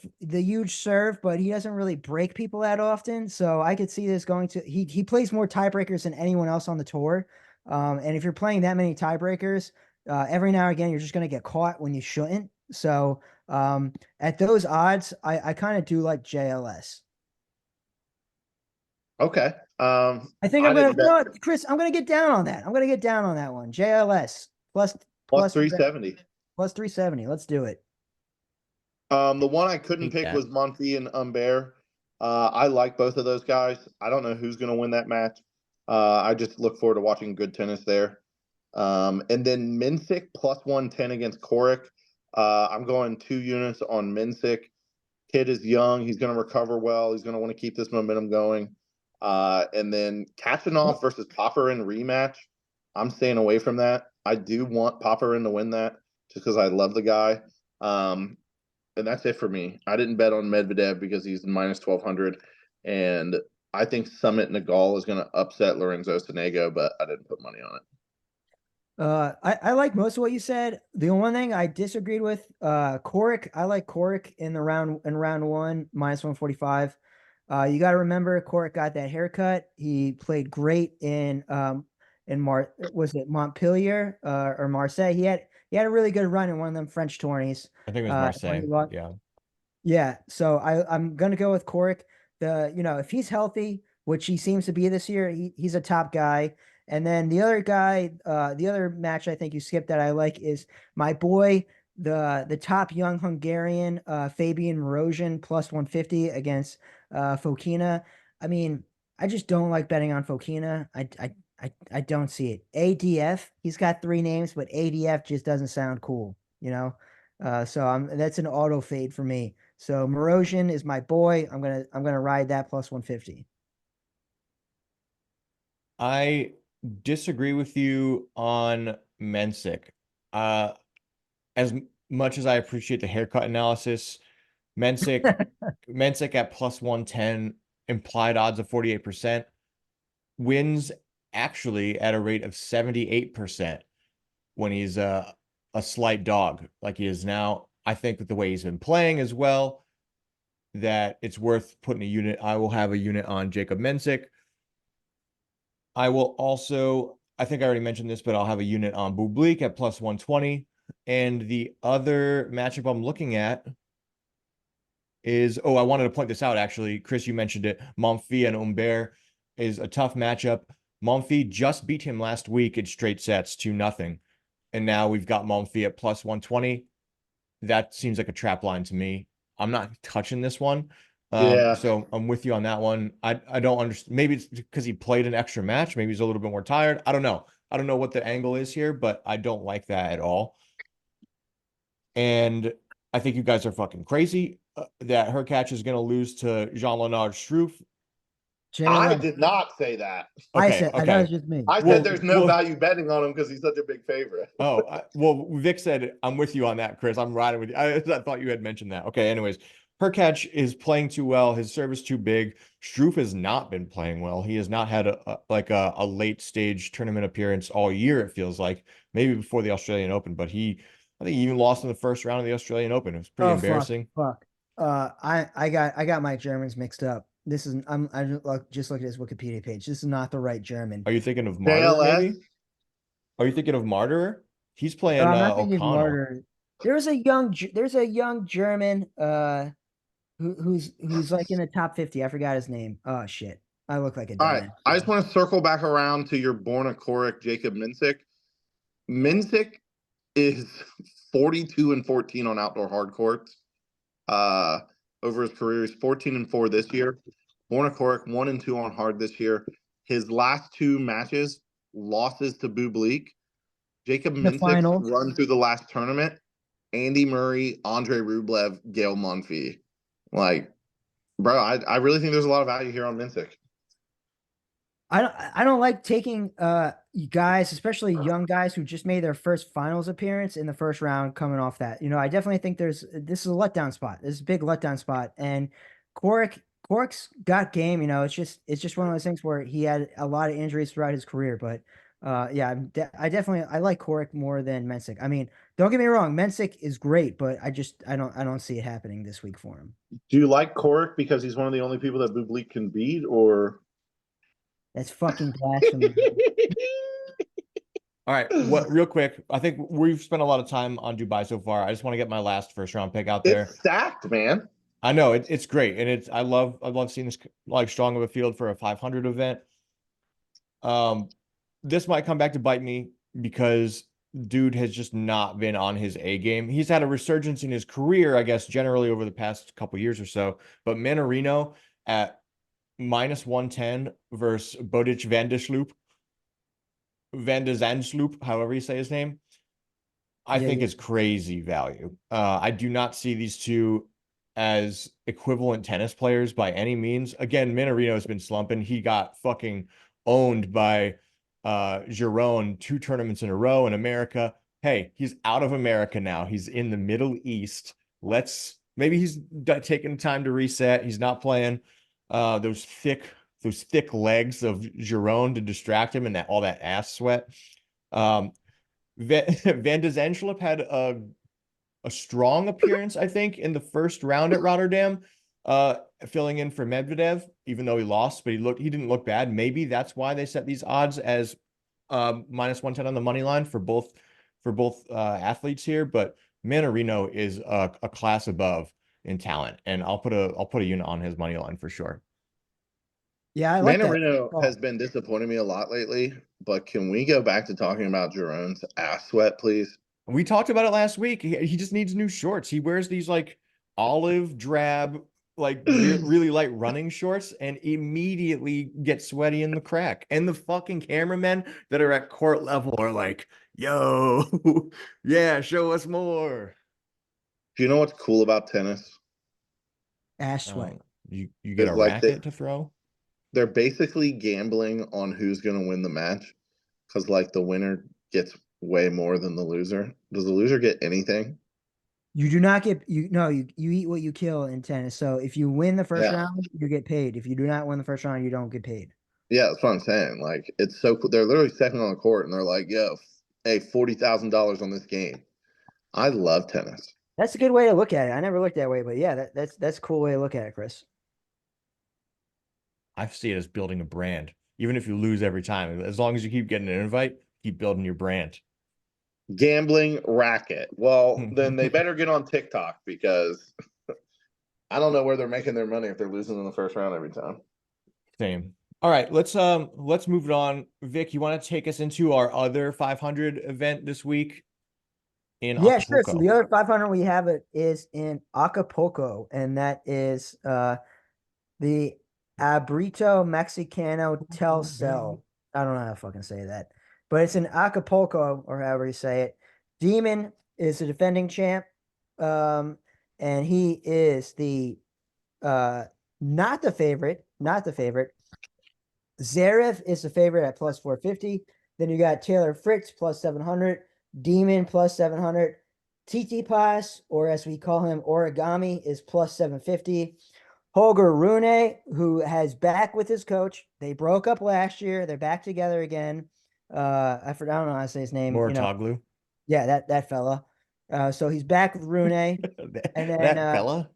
huge serve, but he doesn't really break people that often. So I could see this going to he plays more tiebreakers than anyone else on the tour. And if you're playing that many tiebreakers, every now and again you're just going to get caught when you shouldn't. So at those odds, I kind of do like JLS. Okay. I think I'm gonna Chris, I'm gonna get down on that. I'm gonna get down on that one. JLS plus 370. Plus 370. Let's do it. The one I couldn't pick was Monty and Humbert. I like both of those guys. I don't know who's going to win that match. I just look forward to watching good tennis there. And then Mensik plus 110 against Korik. I'm going 2 units on Mensik. Kid is young. He's going to recover well. He's going to want to keep this momentum going. And then Kachanov versus Popyrin rematch. I'm staying away from that. I do want Popyrin to win that just because I love the guy. And that's it for me. I didn't bet on Medvedev because he's minus 1,200. And I think Summit Nagal is going to upset Lorenzo Sonego, but I didn't put money on it. I like most of what you said. The only thing I disagreed with, Korik. I like Korik in round 1, minus 145. You got to remember, Korik got that haircut. He played great in Montpellier or Marseille? He had a really good run in one of them French tourneys. I think it was Marseille. Yeah. So I'm gonna go with Korik. If he's healthy, which he seems to be this year, he's a top guy. And then the other guy, the other match I think you skipped that I like is my boy, the top young Hungarian, Fabian Morozin plus 150 against Fokina. I mean, I just don't like betting on Fokina. I don't see it. ADF, he's got 3 names, but ADF just doesn't sound cool, So that's an auto fade for me. So Morozin is my boy. I'm gonna ride that plus 150. I disagree with you on Mensik. As much as I appreciate the haircut analysis, Mensik at plus 110, implied odds of 48%, wins actually at a rate of 78% when he's a slight dog like he is now. I think with the way he's been playing as well, that it's worth putting a unit. I will have a unit on Jacob Mensik. I will also, I think I already mentioned this, but I'll have a unit on Bublik at plus 120. And the other matchup I'm looking at is, I wanted to point this out, actually. Chris, you mentioned it. Monfils and Humbert is a tough matchup. Monfils just beat him last week in straight sets, 2-0. And now we've got Monfils at plus 120. That seems like a trap line to me. I'm not touching this one. So I'm with you on that one. I don't understand. Maybe it's because he played an extra match. Maybe he's a little bit more tired. I don't know. I don't know what the angle is here, but I don't like that at all. And I think you guys are fucking crazy that Hurkacz is going to lose to Jean-Leonard Struff. I did not say that. I said, I know it's just me. I said there's no value betting on him because he's such a big favorite. Vic said, I'm with you on that, Chris. I'm riding with you. I thought you had mentioned that. Okay, anyways, Hurkacz is playing too well. His serve is too big. Struff has not been playing well. He has not had a late stage tournament appearance all year, it feels like. Maybe before the Australian Open, but I think he even lost in the first round of the Australian Open. It was pretty embarrassing. Fuck. I got my Germans mixed up. This is I just looked at his Wikipedia page. This is not the right German. Are you thinking of Martyr? Maybe? Are you thinking of Martyr? He's playing I'm not thinking O'Connell. Martyr. There's a young German who's like in the top 50. I forgot his name. Oh shit. I look like a dumbass. All right. I just want to circle back around to your Borna Coric, Jacob Mensik. Mensik is 42-14 on outdoor hard courts. Over his career, he's 14-4 this year. Borna Coric 1-2 on hard this year. His last two matches, losses to Bublik. Jacob Mensik run through the last tournament. Andy Murray, Andre Rublev, Gael Monfils. Like, bro, I really think there's a lot of value here on Mensik. I don't like taking guys, especially young guys who just made their first finals appearance in the first round coming off that. I definitely think this is a letdown spot. This is a big letdown spot. And Coric's got game, it's just one of those things where he had a lot of injuries throughout his career. But I like Coric more than Mensik. I mean, don't get me wrong, Mensik is great, but I don't see it happening this week for him. Do you like Coric because he's one of the only people that Bublik can beat, or? That's fucking blasphemy. All right, real quick, I think we've spent a lot of time on Dubai so far. I just want to get my last first round pick out there. It's stacked, man. I know it's great, and I love seeing this like strong of a field for a 500 event. This might come back to bite me because dude has just not been on his A game. He's had a resurgence in his career, I guess, generally over the past couple years or so. But Manarino at minus 110 versus Bodic Van de Zandsloop, however you say his name, I think is crazy value. I do not see these two as equivalent tennis players by any means. Again, Manarino has been slumping. He got fucking owned by Giron 2 tournaments in a row in America. Hey, he's out of America now. He's in the Middle East. Maybe he's taking time to reset. He's not playing those thick legs of Giron to distract him and all that ass sweat. Van de Zandsloop had a strong appearance, I think, in the first round at Rotterdam, filling in for Medvedev, even though he lost, but he didn't look bad. Maybe that's why they set these odds as minus 110 on the money line for both athletes here. But Manarino is a class above in talent, and I'll put a unit on his money line for sure. Yeah, I like Manarino has been disappointing me a lot lately, but can we go back to talking about Giron's ass sweat, please? We talked about it last week. He just needs new shorts. He wears these like olive drab, like really light running shorts, and immediately gets sweaty in the crack. And the fucking cameramen that are at court level are like, yo, yeah, show us more. Do you know what's cool about tennis? Ass sweat. You get a racket to throw? They're basically gambling on who's going to win the match, because like the winner gets way more than the loser. Does the loser get anything? You do not get you eat what you kill in tennis. So if you win the first round, you get paid. If you do not win the first round, you don't get paid. Yeah, that's what I'm saying. Like, it's so cool. They're literally second on the court and they're like, yo, hey, $40,000 on this game. I love tennis. That's a good way to look at it. I never looked that way, but yeah, that's a cool way to look at it, Chris. I see it as building a brand. Even if you lose every time, as long as you keep getting an invite, keep building your brand. Gambling Racket. Well, then they better get on TikTok because I don't know where they're making their money if they're losing in the first round every time. Same. All right, let's move it on. Vic, you want to take us into our other 500 event this week in Yeah, sure. So Acapulco? the other 500 we have it is in Acapulco, and that is the Abrito Mexicano Telcel. I don't know how to fucking say that, but it's in Acapulco, or however you say it. Demon is the defending champ, and he is the not the favorite, not the favorite. Zverev is the favorite at plus 450. Then you got Taylor Fritz plus 700, Demon plus 700, TT Pass, or as we call him, Origami, is plus 750. Holger Rune, who has back with his coach. They broke up last year. They're back together again. I don't know how to say his name. Moratoglu. Yeah, that fella. So he's back with Rune, and then that fella.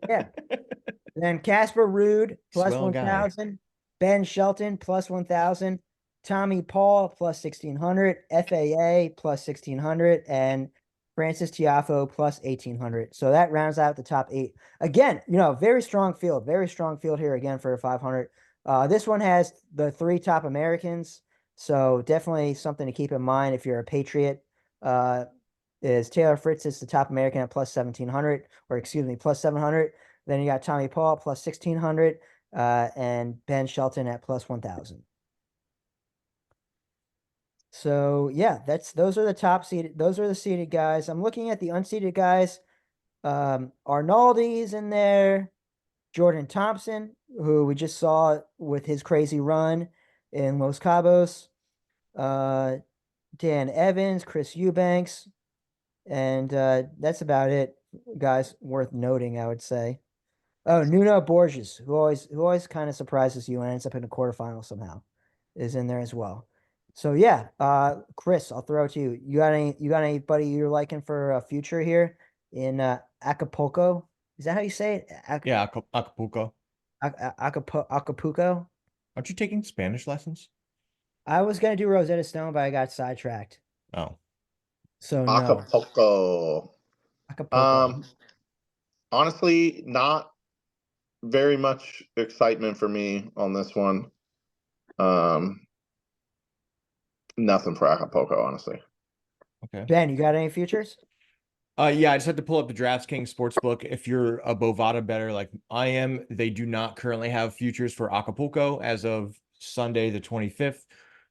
yeah. And then Casper Ruud plus Swell guy. 1,000, Ben Shelton plus 1,000, Tommy Paul plus 1,600, FAA plus 1,600, and Francis Tiafoe plus 1,800. So that rounds out the top 8. Again, very strong field here again for 500. This one has the 3 top Americans, so definitely something to keep in mind if you're a Patriot. Is Taylor Fritz is the top American at plus 1,700, or excuse me, plus 700. Then you got Tommy Paul plus 1,600, and Ben Shelton at plus 1,000. So yeah, those are the top seeded. Those are the seeded guys. I'm looking at the unseeded guys. Arnaldi's in there. Jordan Thompson, who we just saw with his crazy run in Los Cabos. Dan Evans, Chris Eubanks, and that's about it, guys. Worth noting, I would say. Oh, Nuno Borges, who always kind of surprises you and ends up in the quarterfinal somehow, is in there as well. So yeah, Chris, I'll throw it to you. You got anybody you're liking for a future here in Acapulco? Is that how you say it? Yeah, Acapulco. Acapulco. Aren't you taking Spanish lessons? I was gonna do Rosetta Stone, but I got sidetracked. Oh, So no. Acapulco. Acapulco. Honestly, not very much excitement for me on this one. Nothing for Acapulco, honestly. okay. Ben, you got any futures? Yeah, I just had to pull up the DraftKings Sportsbook. If you're a Bovada bettor like I am, they do not currently have futures for Acapulco as of Sunday, the 25th.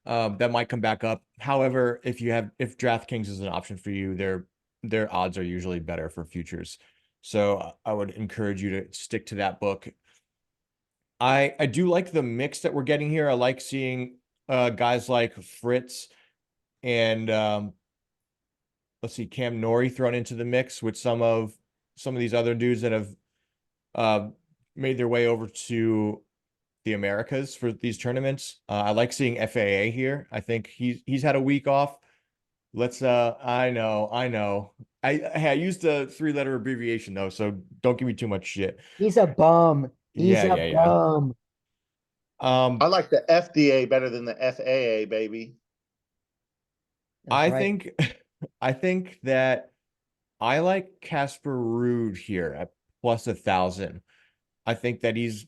That might come back up. However, if DraftKings is an option for you, their odds are usually better for futures. So I would encourage you to stick to that book. I do like the mix that we're getting here. I like seeing guys like Fritz and let's see, Cam Norrie thrown into the mix with some of these other dudes that have made their way over to the Americas for these tournaments. I like seeing FAA here. I think he's had a week off. Let's I know. I used a 3-letter abbreviation though, so don't give me too much shit. He's a bum. He's a Yeah. bum. I like the FDA better than the FAA, baby. That's right. I think that I like Casper Ruud here at plus 1,000. I think that he's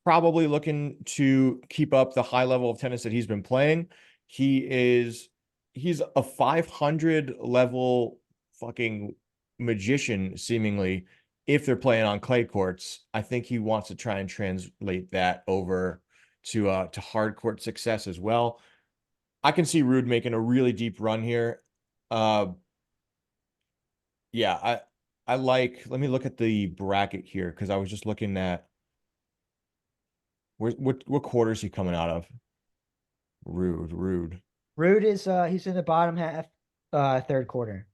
probably looking to keep up the high level of tennis that he's been playing. He's a 500 level fucking magician, seemingly, if they're playing on clay courts. I think he wants to try and translate that over to hard court success as well. I can see Ruud making a really deep run here. Yeah, I like, let me look at the bracket here because I was just looking at what quarter is he coming out of? Ruud. Ruud is he's in the bottom half, third quarter.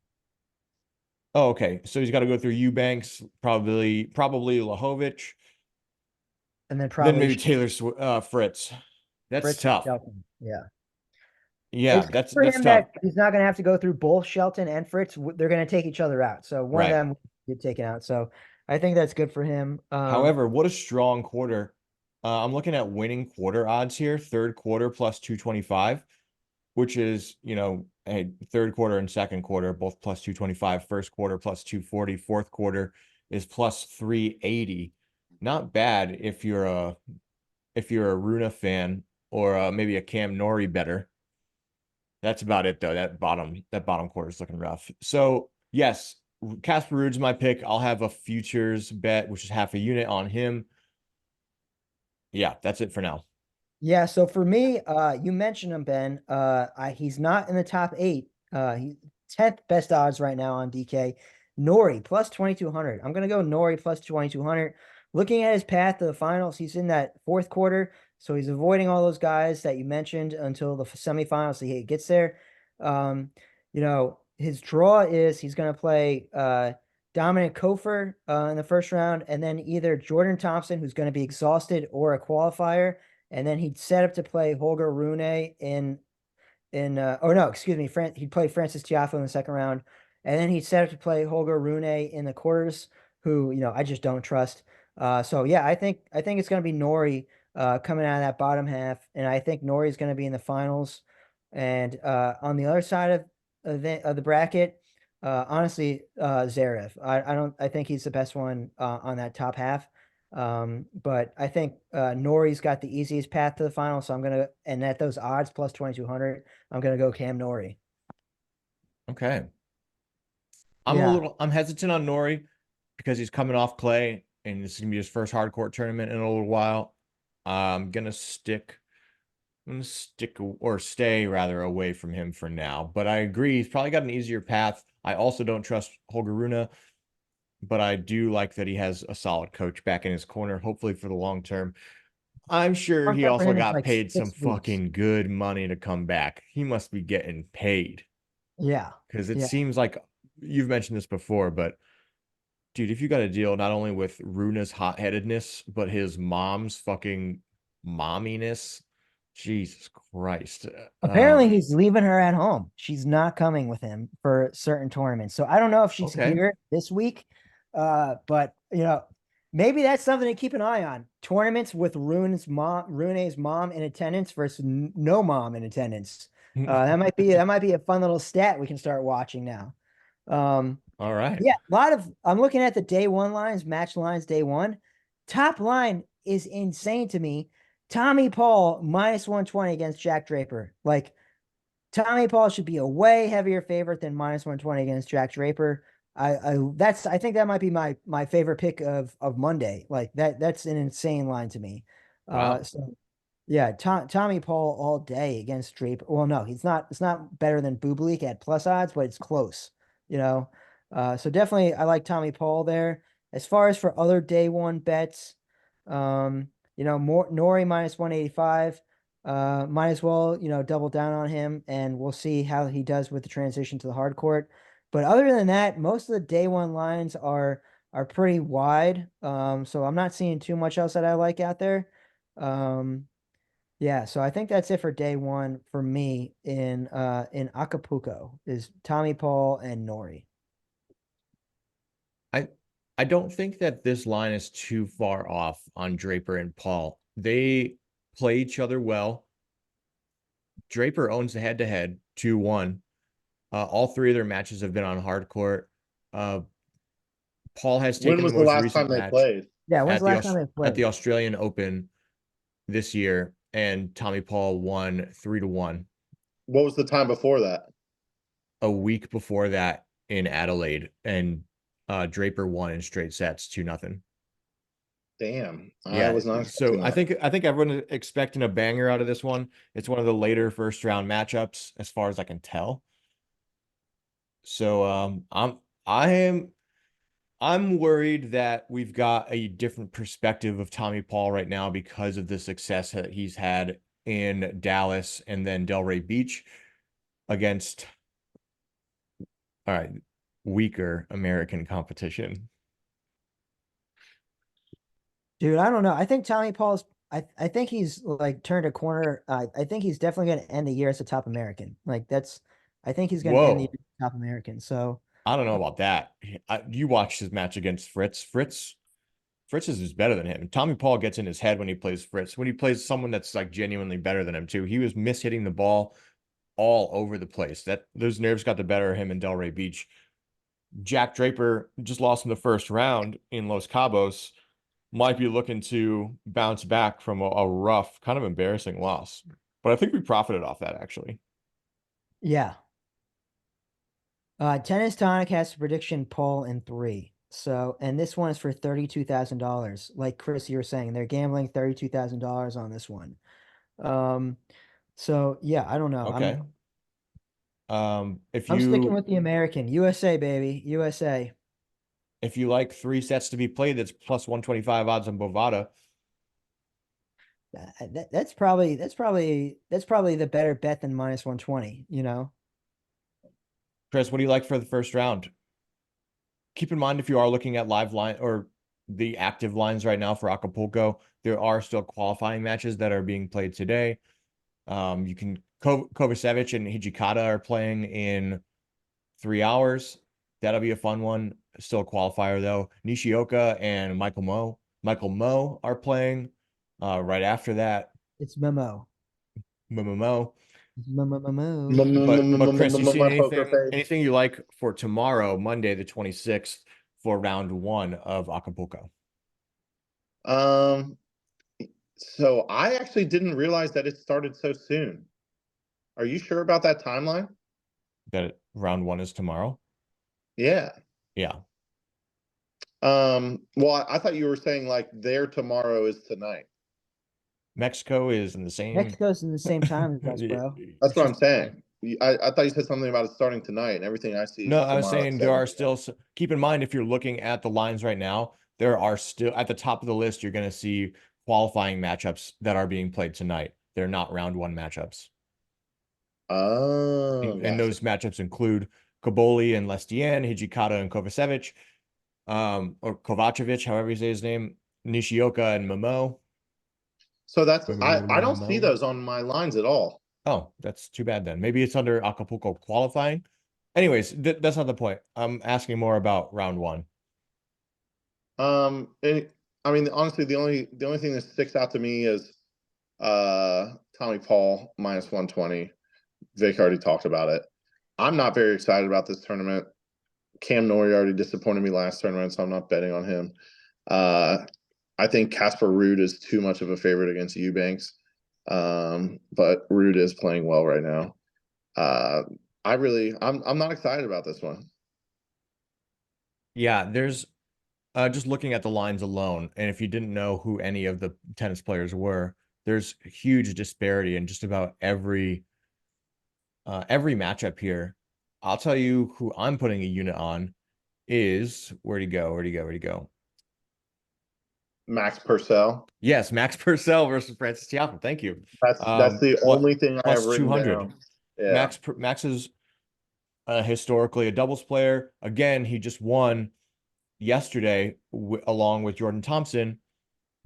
Oh, okay. So he's got to go through Eubanks, probably Lajovic, And then then probably maybe Taylor Fritz. That's Fritz tough. Shelton. Yeah. Yeah, It's good that's for that's him tough. that he's not going to have to go through both Shelton and Fritz. They're going to take each other out. So one of Right. them will get taken out. So I think that's good for him. However, what a strong quarter. I'm looking at winning quarter odds here. Third quarter plus 225, which is, a third quarter and second quarter, both plus 225. First quarter plus 240. Fourth quarter is plus 380. Not bad if you're a Runa fan or maybe a Cam Nori better. That's about it though. That bottom quarter is looking rough. So yes, Casper Ruud's my pick. I'll have a futures bet, which is half a unit on him. Yeah, that's it for now. Yeah, so for me, you mentioned him, Ben. He's not in the top eight. He's 10th best odds right now on DK. Nori plus 2200. I'm gonna go Nori plus 2200. Looking at his path to the finals, he's in that fourth quarter, so he's avoiding all those guys that you mentioned until the semifinals. So he gets there. His draw is he's gonna play Dominic Kofor in the first round, and then either Jordan Thompson, who's going to be exhausted, or a qualifier. And then he'd set up to play Holger Rune oh no, excuse me, he'd play Francis Tiafoe in the second round, and then he'd set up to play Holger Rune in the quarters, who I just don't trust. So yeah, I think it's going to be Nori coming out of that bottom half, and I think Nori is going to be in the finals. And on the other side of the bracket, honestly, Zverev. I think he's the best one on that top half. But I think Nori's got the easiest path to the final, so and at those odds plus 2200, I'm gonna go Cam Nori. Okay. Yeah. I'm hesitant on Nori because he's coming off clay and this is gonna be his first hard court tournament in a little while. I'm gonna stick or stay rather away from him for now. But I agree, he's probably got an easier path. I also don't trust Holger Rune, but I do like that he has a solid coach back in his corner, hopefully for the long term. I'm sure he Contract for also him is got like paid some 6 weeks. fucking good money to come back. He must be getting paid Yeah. because it Yeah. seems like you've mentioned this before, but dude, if you got a deal not only with Runa's hot-headedness, but his mom's fucking momminess, Jesus Christ. Apparently he's leaving her at home. She's not coming with him for certain tournaments. So I don't know if she's Okay. here this week. But maybe that's something to keep an eye on. Tournaments with Rune's mom in attendance versus no mom in attendance. That might be a fun little stat we can start watching now. Um, All right. yeah, I'm looking at the day one lines, match lines, day one. Top line is insane to me. Tommy Paul minus 120 against Jack Draper. Like, Tommy Paul should be a way heavier favorite than minus 120 against Jack Draper. I think that might be my favorite pick of Monday. Like that's an insane line to me. Wow. So yeah, Tommy Paul all day against Draper. Well, no, it's not better than Bublik at plus odds, but it's close, you know. So definitely I like Tommy Paul there. As far as for other day one bets, more Nori minus 185. Might as well, double down on him, and we'll see how he does with the transition to the hard court. But other than that, most of the day one lines are pretty wide. So I'm not seeing too much else that I like out there. Um, yeah, so I think that's it for day one for me in Acapulco is Tommy Paul and Nori. I I don't think that this line is too far off on Draper and Paul. They play each other well. Draper owns the head-to-head 2-1. All three of their matches have been on hard court. Uh, Paul has When taken the was the most last recent time they match played? Yeah, when's at the last time they at the played? Australian Open this year, and Tommy Paul won 3-1 What was the time before that? a week before that in Adelaide, and Draper won in straight sets 2-0. Damn, I Yeah, was not so expecting I that. think I think everyone is expecting a banger out of this one. It's one of the later first round matchups, as far as I can tell. So I am I'm worried that we've got a different perspective of Tommy Paul right now because of the success that he's had in Dallas and then Delray Beach against, all right, weaker American competition. Dude, I don't know. I think Tommy Paul's I think he's like turned a corner. I think he's definitely going to end the year as a top American. I think he's going to end the year Whoa. as a top American. So I don't know about that. You watched his match against Fritz. Fritz is better than him. Tommy Paul gets in his head when he plays Fritz. When he plays someone that's like genuinely better than him too, he was mishitting the ball all over the place. That those nerves got the better of him in Delray Beach. Jack Draper just lost in the first round in Los Cabos. Might be looking to bounce back from a rough, kind of embarrassing loss. But I think we profited off that actually. yeah. Tennis Tonic has a prediction poll in 3. So, and this one is for $32,000. Like Chris, you were saying, they're gambling $32,000 on this one. So yeah, I don't know. Okay. If I'm sticking you with the American. USA, baby. USA. if you like 3 sets to be played, that's plus 125 odds on Bovada. That's probably the better bet than minus 120, you know. Chris, what do you like for the first round? Keep in mind if you are looking at live line or the active lines right now for Acapulco, there are still qualifying matches that are being played today. You can Kovacevic and Hijikata are playing in 3 hours. That'll be a fun one. Still a qualifier though. Nishioka and Michael Mo are playing right after that. It's Memo. Mo. Memo. But Chris, you seen Poker face. anything you like for tomorrow, Monday the 26th, for round 1 of Acapulco? So I actually didn't realize that it started so soon. Are you sure about that timeline? That round 1 is tomorrow? Yeah. Yeah. Well, I thought you were saying like their tomorrow is tonight. Mexico is in the same. Mexico's in the same time as us, bro. That's what I'm saying. I thought you said something about it starting tonight, and everything I see. No, is I was tomorrow saying at there are 7 p.m. still. Keep in mind if you're looking at the lines right now, there are still at the top of the list. You're going to see qualifying matchups that are being played tonight. They're not round 1 matchups. Oh, And gotcha. those matchups include Kaboli and Lestienne, Hijikata and Kovacevic, or Kovacevic, however you say his name, Nishioka and Momo. So that's I don't see those on my lines at all. Oh, that's too bad then. Maybe it's under Acapulco qualifying. Anyways, that's not the point. I'm asking more about round 1. I mean, honestly, the only thing that sticks out to me is Tommy Paul minus 120. Vic already talked about it. I'm not very excited about this tournament. Cam Norrie already disappointed me last tournament, so I'm not betting on him. I think Casper Ruud is too much of a favorite against Eubanks. But Ruud is playing well right now. I'm not excited about this one. Yeah, there's just looking at the lines alone, and if you didn't know who any of the tennis players were, there's huge disparity in just about every matchup here. I'll tell you who I'm putting a unit on is where'd he go? Max Purcell. Yes, Max Purcell versus Francis Tiafoe. Thank you. That's the only thing I have written 200. down. Yeah. Max is historically a doubles player. Again, he just won yesterday along with Jordan Thompson,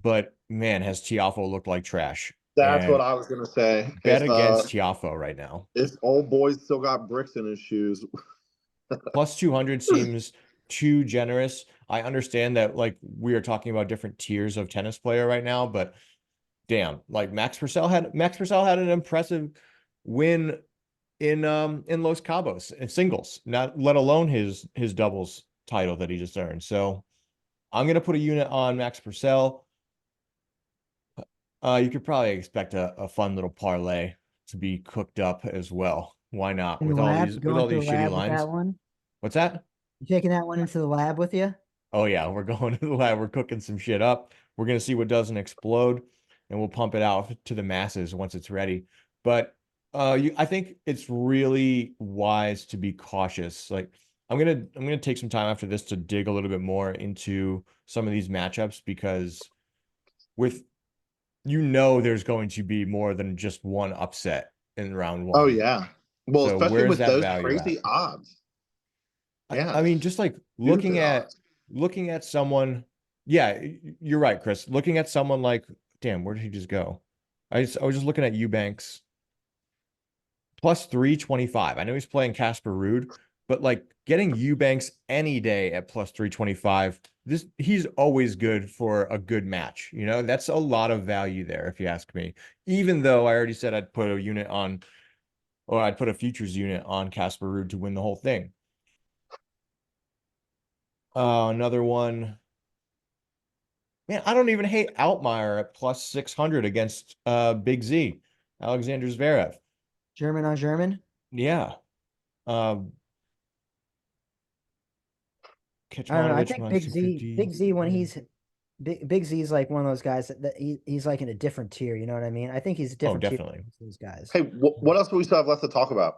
but man, has Tiafoe looked like trash. That's what I was gonna say. Bet against Tiafoe right now. This old boy's still got bricks in his shoes. Plus 200 seems too generous. I understand that like we are talking about different tiers of tennis player right now, but damn, like Max Purcell had an impressive win in Los Cabos in singles, not let alone his doubles title that he just earned. So I'm gonna put a unit on Max Purcell. You could probably expect a fun little parlay to be cooked up as well. Why not? With all these shitty lines. That one? What's that? You taking that one into the lab with you? Oh yeah, we're going to the lab. We're cooking some shit up. We're gonna see what doesn't explode, and we'll pump it out to the masses once it's ready. But I think it's really wise to be cautious. Like I'm gonna take some time after this to dig a little bit more into some of these matchups because there's going to be more than just one upset in round 1. Oh yeah. Well, So especially with those crazy at? odds. Yeah. I mean, just like looking at someone. Yeah, you're right, Chris. Looking at someone like damn, where did he just go? I was just looking at Eubanks. Plus 325. I know he's playing Casper Ruud, but like getting Eubanks any day at plus 325, he's always good for a good match. You know, that's a lot of value there, if you ask me. Even though I already said I'd put a futures unit on Casper Ruud to win the whole thing. Another one. Man, I don't even hate Altmaier at plus 600 against Big Z, Alexander Zverev. German on German. Yeah. I don't know. I think Big Z when he's Big Z is like one of those guys that he's like in a different tier. You know what I mean? I think he's a different tier definitely. than those guys. Hey, what else do we still have left to talk about?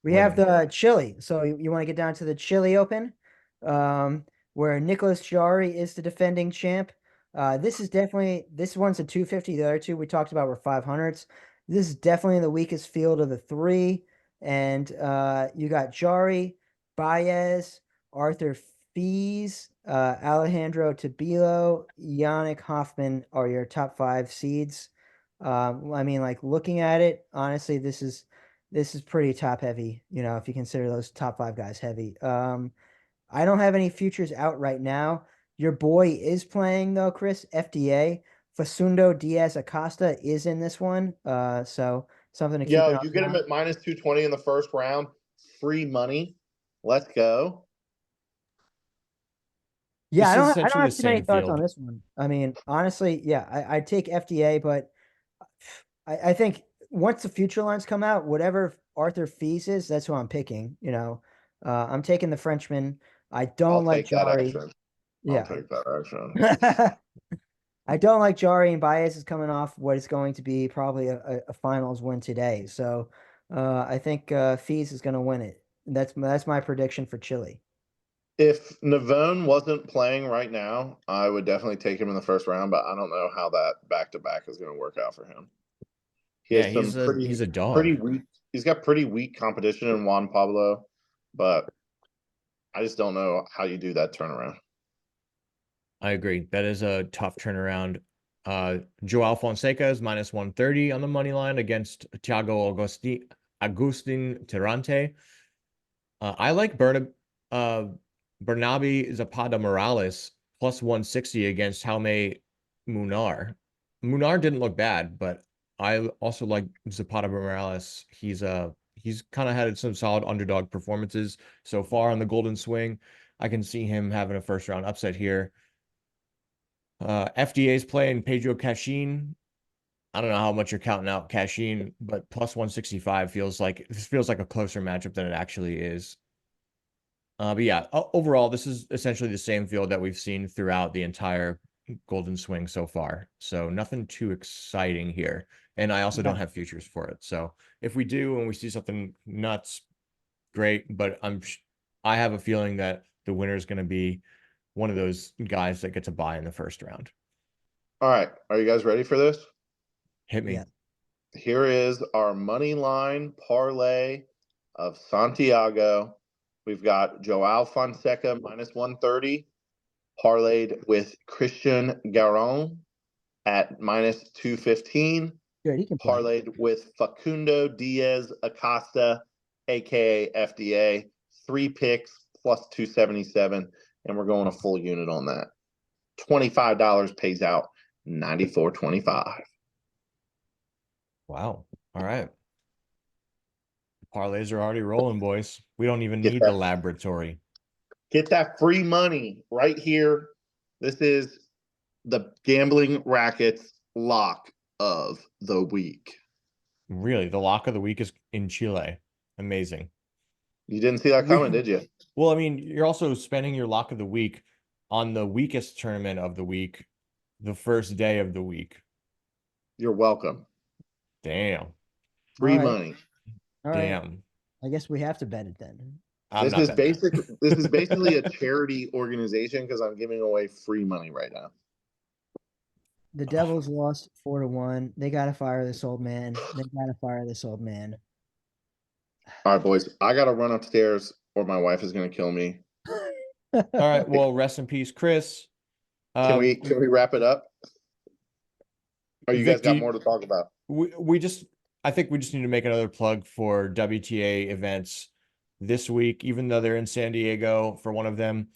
We have the Chile. So you want to get down to the Chile Open, where Nicholas Jarry is the defending champ. This one's a 250. The other two we talked about were 500s. This is definitely the weakest field of the three. And you got Jarry, Baez, Arthur Fees, Alejandro Tabilo, Yannick Hoffman are your top 5 seeds. I mean, like looking at it, honestly, this is pretty top heavy, you know, if you consider those top 5 guys heavy. I don't have any futures out right now. Your boy is playing though, Chris, FDA. Facundo Diaz Acosta is in this one. So something to keep an eye on. You get him at minus 220 in the first round. Free money. Let's go. Yeah, I don't have too many thoughts on this one. I mean, honestly, yeah, I'd take FDA, but I think once the future lines come out, whatever Arthur Fees is, that's who I'm picking. You know, I'm taking the Frenchman. I don't like Jarry. Yeah, I'll take that action. I don't like Jarry, and Baez is coming off what is going to be probably a finals win today. So I think Fees is going to win it. That's my prediction for Chile. If Navone wasn't playing right now, I would definitely take him in the first round, but I don't know how that back-to-back is going to work out for him. He's a dog. Pretty weak. He's got pretty weak competition in Juan Pablo, but I just don't know how you do that turnaround. I agree. That is a tough turnaround. Joao Fonseca is minus 130 on the money line against Thiago Agustin Tirante. I like Bernabe Zapata Morales plus 160 against Jaume Munar. Munar didn't look bad, but I also like Zapata Morales. He's kind of had some solid underdog performances so far on the Golden Swing. I can see him having a first round upset here. FDA's playing Pedro Cachin. I don't know how much you're counting out Cachin, but plus 165 feels like a closer matchup than it actually is. But yeah, overall, this is essentially the same field that we've seen throughout the entire Golden Swing so far. So nothing too exciting here. And I also don't have futures for it. So if we do and we see something nuts, great. But I have a feeling that the winner is going to be one of those guys that gets a bye in the first round. All right. Are you guys ready for this? Hit me. Yeah. Here is our money line parlay of Santiago. We've got Joao Fonseca minus 130, parlayed with Christian Garon at minus 215. Good, he can play. Parlayed with Facundo Diaz Acosta, aka FDA. 3 picks plus 277, and we're going a full unit on that. $25 pays out $94.25. Wow. All right. Parlays are already rolling, boys. We don't even need the laboratory. Get that free money right here. This is the Gambling Rackets lock of the week. Really? The lock of the week is in Chile. Amazing. You didn't see that coming, did you? Well, I mean, you're also spending your lock of the week on the weakest tournament of the week, the first day of the week. You're welcome. Damn. Free money. All right. Damn. I guess we have to bet it then. This is basically a charity organization because I'm giving away free money right now. The Devils lost 4-1. They gotta fire this old man. All right, boys. I gotta run upstairs or my wife is gonna kill me. All right. Well, rest in peace, Chris. Can we wrap it up? Or you guys Vic, got more to talk about? I think we just need to make another plug for WTA events this week, even though they're in San Diego for one of them.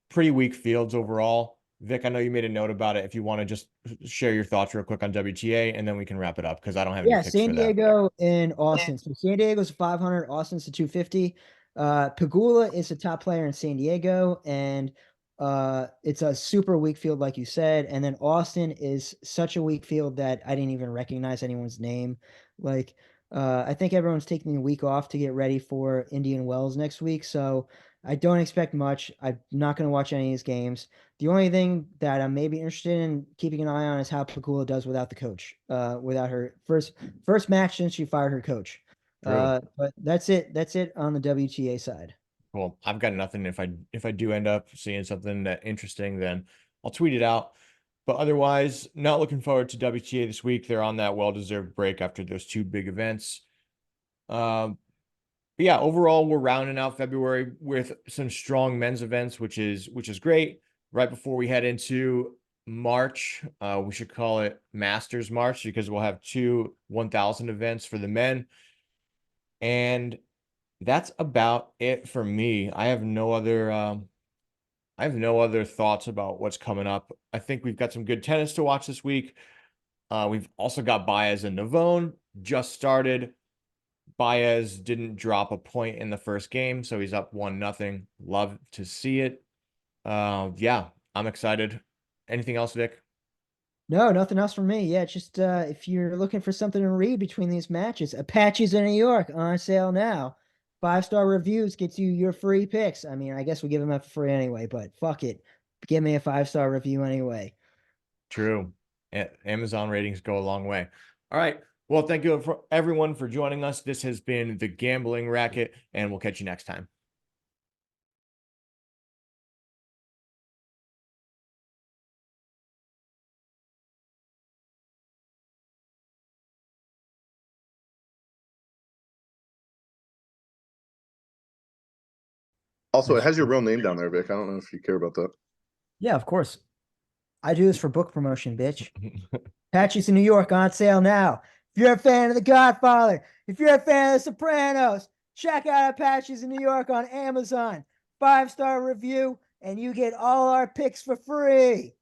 Pretty weak fields overall. Vic, I know you made a note about it. If you want to just share your thoughts real quick on WTA, and then we can wrap it up because I don't have any Yeah, picks San for that. Diego and Austin. So San Diego's 500, Austin's a 250. Pagula is a top player in San Diego, and it's a super weak field, like you said. And then Austin is such a weak field that I didn't even recognize anyone's name. Like, I think everyone's taking a week off to get ready for Indian Wells next week, so I don't expect much. I'm not going to watch any of these games. The only thing that I'm maybe interested in keeping an eye on is how Pagula does without the coach, without her first match since she fired her coach. True. But that's it. That's it on the WTA side. Well, I've got nothing. If I do end up seeing something that interesting, then I'll tweet it out. But otherwise, not looking forward to WTA this week. They're on that well-deserved break after those two big events. But yeah, overall, we're rounding out February with some strong men's events, which is great. Right before we head into March, we should call it Masters March because we'll have two 1,000 events for the men. And that's about it for me. I have no other thoughts about what's coming up. I think we've got some good tennis to watch this week. We've also got Baez and Navone just started. Baez didn't drop a point in the first game, so he's up 1-0. Love to see it. Yeah, I'm excited. Anything else, Vic? No, nothing else from me. Yeah, just if you're looking for something to read between these matches, Apaches in New York on sale now. 5-star reviews gets you your free picks. I mean, I guess we give them out for free anyway, but fuck it. Give me a 5-star review anyway. True. Amazon ratings go a long way. All right. Well, thank you for everyone for joining us. This has been the Gambling Racket, and we'll catch you next time. Also, it has your real name down there, Vic. I don't know if you care about that. Yeah, of course. I do this for book promotion, bitch. Apaches in New York on sale now. If you're a fan of The Godfather, if you're a fan of The Sopranos, check out Apaches in New York on Amazon. 5-star review, and you get all our picks for free.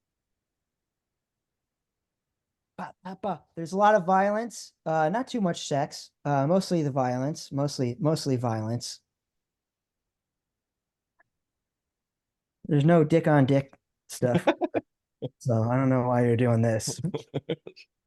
There's a lot of violence, not too much sex, mostly the violence, mostly violence. There's no dick on dick stuff. So I don't know why you're doing this.